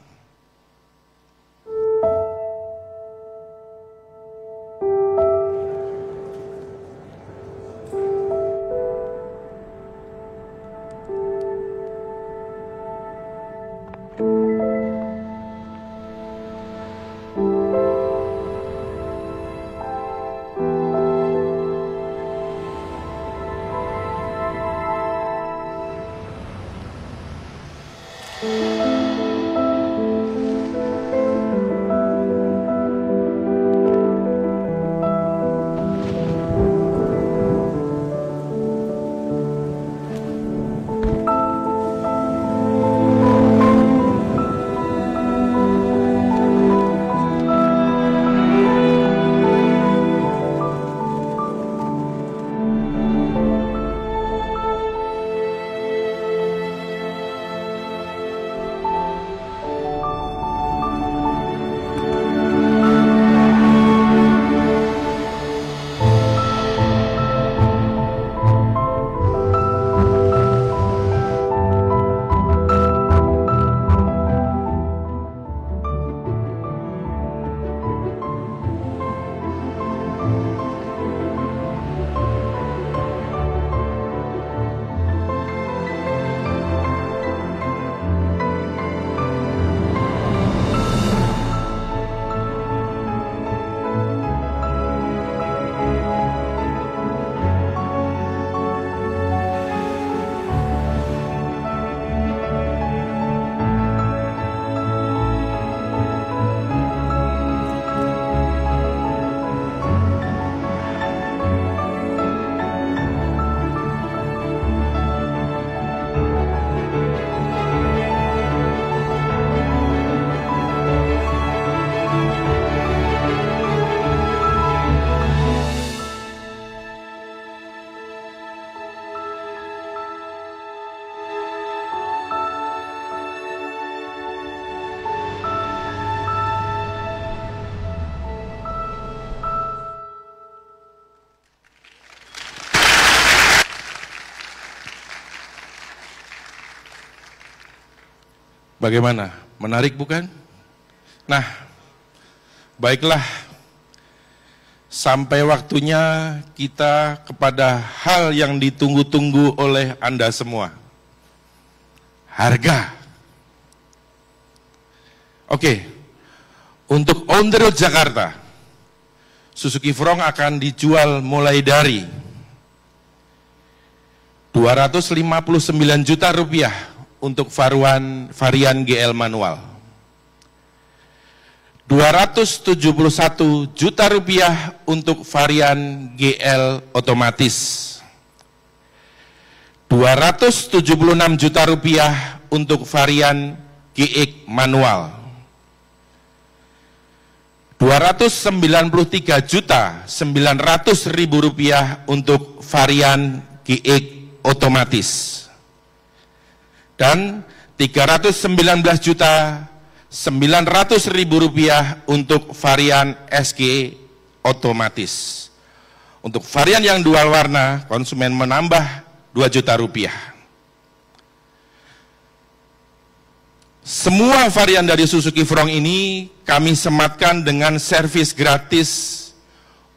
Speaker 14: Bagaimana? Menarik bukan? Nah, baiklah, sampai waktunya kita kepada hal yang ditunggu-tunggu oleh Anda semua. Harga. Oke, untuk on the road Jakarta, Suzuki Frong akan dijual mulai dari 259 juta rupiah untuk varian GL manual, 271 juta rupiah untuk varian GL otomatis, 276 juta rupiah untuk varian GX manual, 293 juta 900 ribu rupiah untuk varian GX otomatis, dan 319 juta 900 ribu rupiah untuk varian SG otomatis. Untuk varian yang dual warna, konsumen menambah 2 juta rupiah. Semua varian dari Suzuki Frong ini kami sematkan dengan servis gratis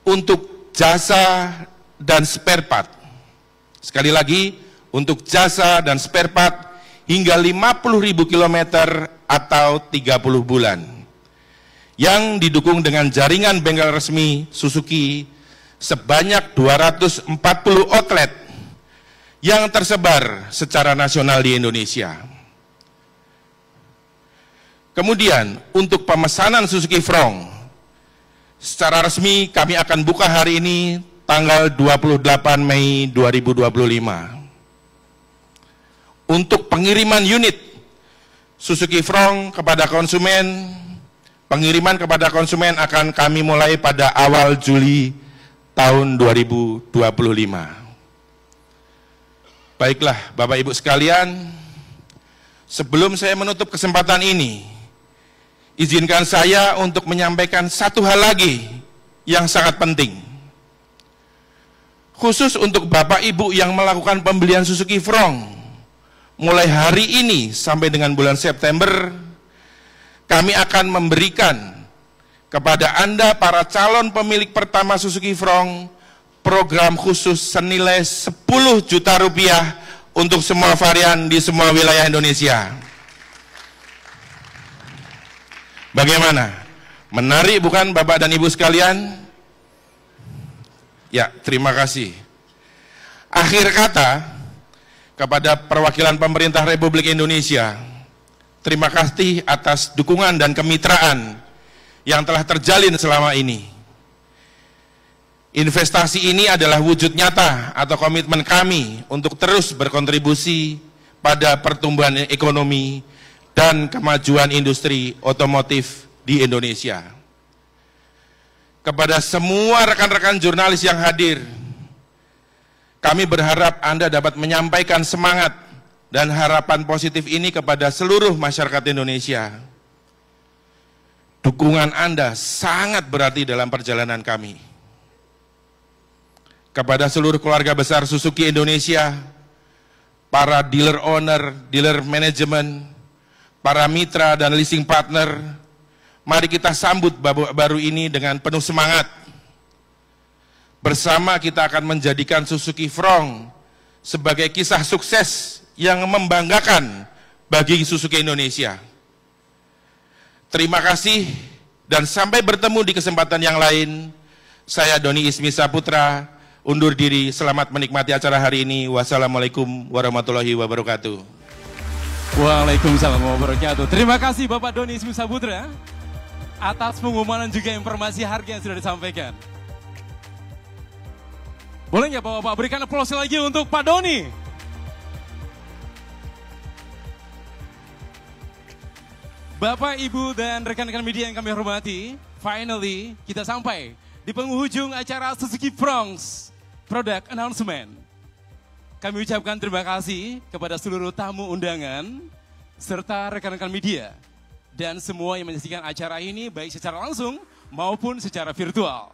Speaker 14: untuk jasa dan spare part. Sekali lagi, untuk jasa dan spare part hingga 50.000 km atau 30 bulan. Yang didukung dengan jaringan bengkel resmi Suzuki sebanyak 240 outlet yang tersebar secara nasional di Indonesia. Kemudian untuk pemesanan Suzuki Frong, secara resmi kami akan buka hari ini tanggal 28 Mei 2025. Untuk pengiriman unit Suzuki Frong kepada konsumen, pengiriman kepada konsumen akan kami mulai pada awal Juli tahun 2025. Baiklah Bapak Ibu sekalian, sebelum saya menutup kesempatan ini, izinkan saya untuk menyampaikan satu hal lagi yang sangat penting. Khusus untuk Bapak Ibu yang melakukan pembelian Suzuki Frong, mulai hari ini sampai dengan bulan September, kami akan memberikan kepada Anda para calon pemilik pertama Suzuki Frong program khusus senilai 10 juta rupiah untuk semua varian di semua wilayah Indonesia. Bagaimana? Menarik bukan Bapak dan Ibu sekalian? Ya, terima kasih. Akhir kata, kepada perwakilan pemerintah Republik Indonesia, terima kasih atas dukungan dan kemitraan yang telah terjalin selama ini. Investasi ini adalah wujud nyata atau komitmen kami untuk terus berkontribusi pada pertumbuhan ekonomi dan kemajuan industri otomotif di Indonesia. Kepada semua rekan-rekan jurnalis yang hadir, kami berharap Anda dapat menyampaikan semangat dan harapan positif ini kepada seluruh masyarakat Indonesia. Dukungan Anda sangat berarti dalam perjalanan kami. Kepada seluruh keluarga besar Suzuki Indonesia, para dealer owner, dealer manajemen, para mitra dan leasing partner, mari kita sambut babak baru ini dengan penuh semangat. Bersama kita akan menjadikan Suzuki Frong sebagai kisah sukses yang membanggakan bagi Suzuki Indonesia. Terima kasih dan sampai bertemu di kesempatan yang lain. Saya Doni Ismi Saputra, undur diri, selamat menikmati acara hari ini. Wassalamualaikum warahmatullahi wabarakatuh.
Speaker 2: Waalaikumsalam warahmatullahi wabarakatuh. Terima kasih Bapak Doni Ismi Saputra atas pengumuman dan juga informasi harga yang sudah disampaikan. Boleh nggak Bapak berikan aplaus lagi untuk Pak Doni? Bapak, Ibu, dan rekan-rekan media yang kami hormati, finally kita sampai di penghujung acara Suzuki Frong's Product Announcement. Kami ucapkan terima kasih kepada seluruh tamu undangan, serta rekan-rekan media, dan semua yang menyaksikan acara ini baik secara langsung maupun secara virtual.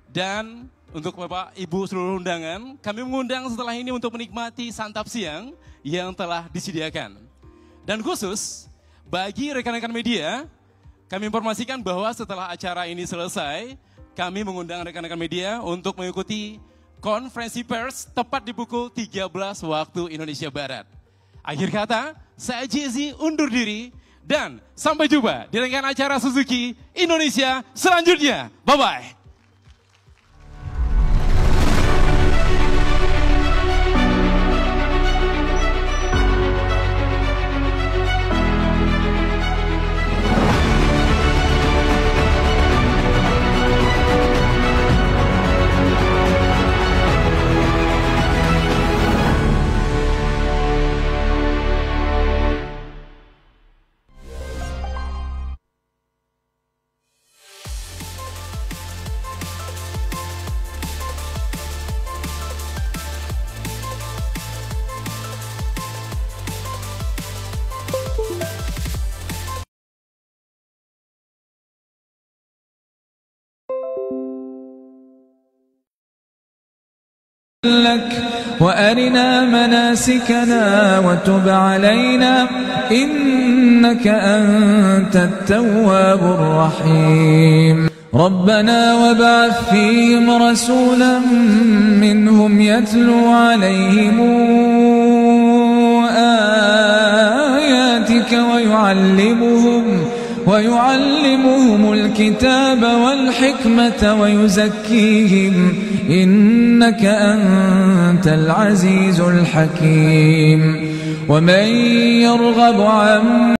Speaker 2: Dan untuk Bapak, Ibu, seluruh undangan, kami mengundang setelah ini untuk menikmati santap siang yang telah disediakan. Dan khusus bagi rekan-rekan media, kami informasikan bahwa setelah acara ini selesai, kami mengundang rekan-rekan media untuk mengikuti konferensi pers tepat di pukul 13 waktu Indonesia Barat. Akhir kata, saya Jesse undur diri dan sampai jumpa di rangkaian acara Suzuki Indonesia selanjutnya. Bye-bye.
Speaker 15: لك وأرنا مناسكنا وتب علينا إنك أنت التواب الرحيم ربنا وابعث فيهم رسولا منهم يتلو عليهم آياتك ويعلمهم الكتاب والحكمة ويزكيهم إنك أنت العزيز الحكيم ومن يرغب عن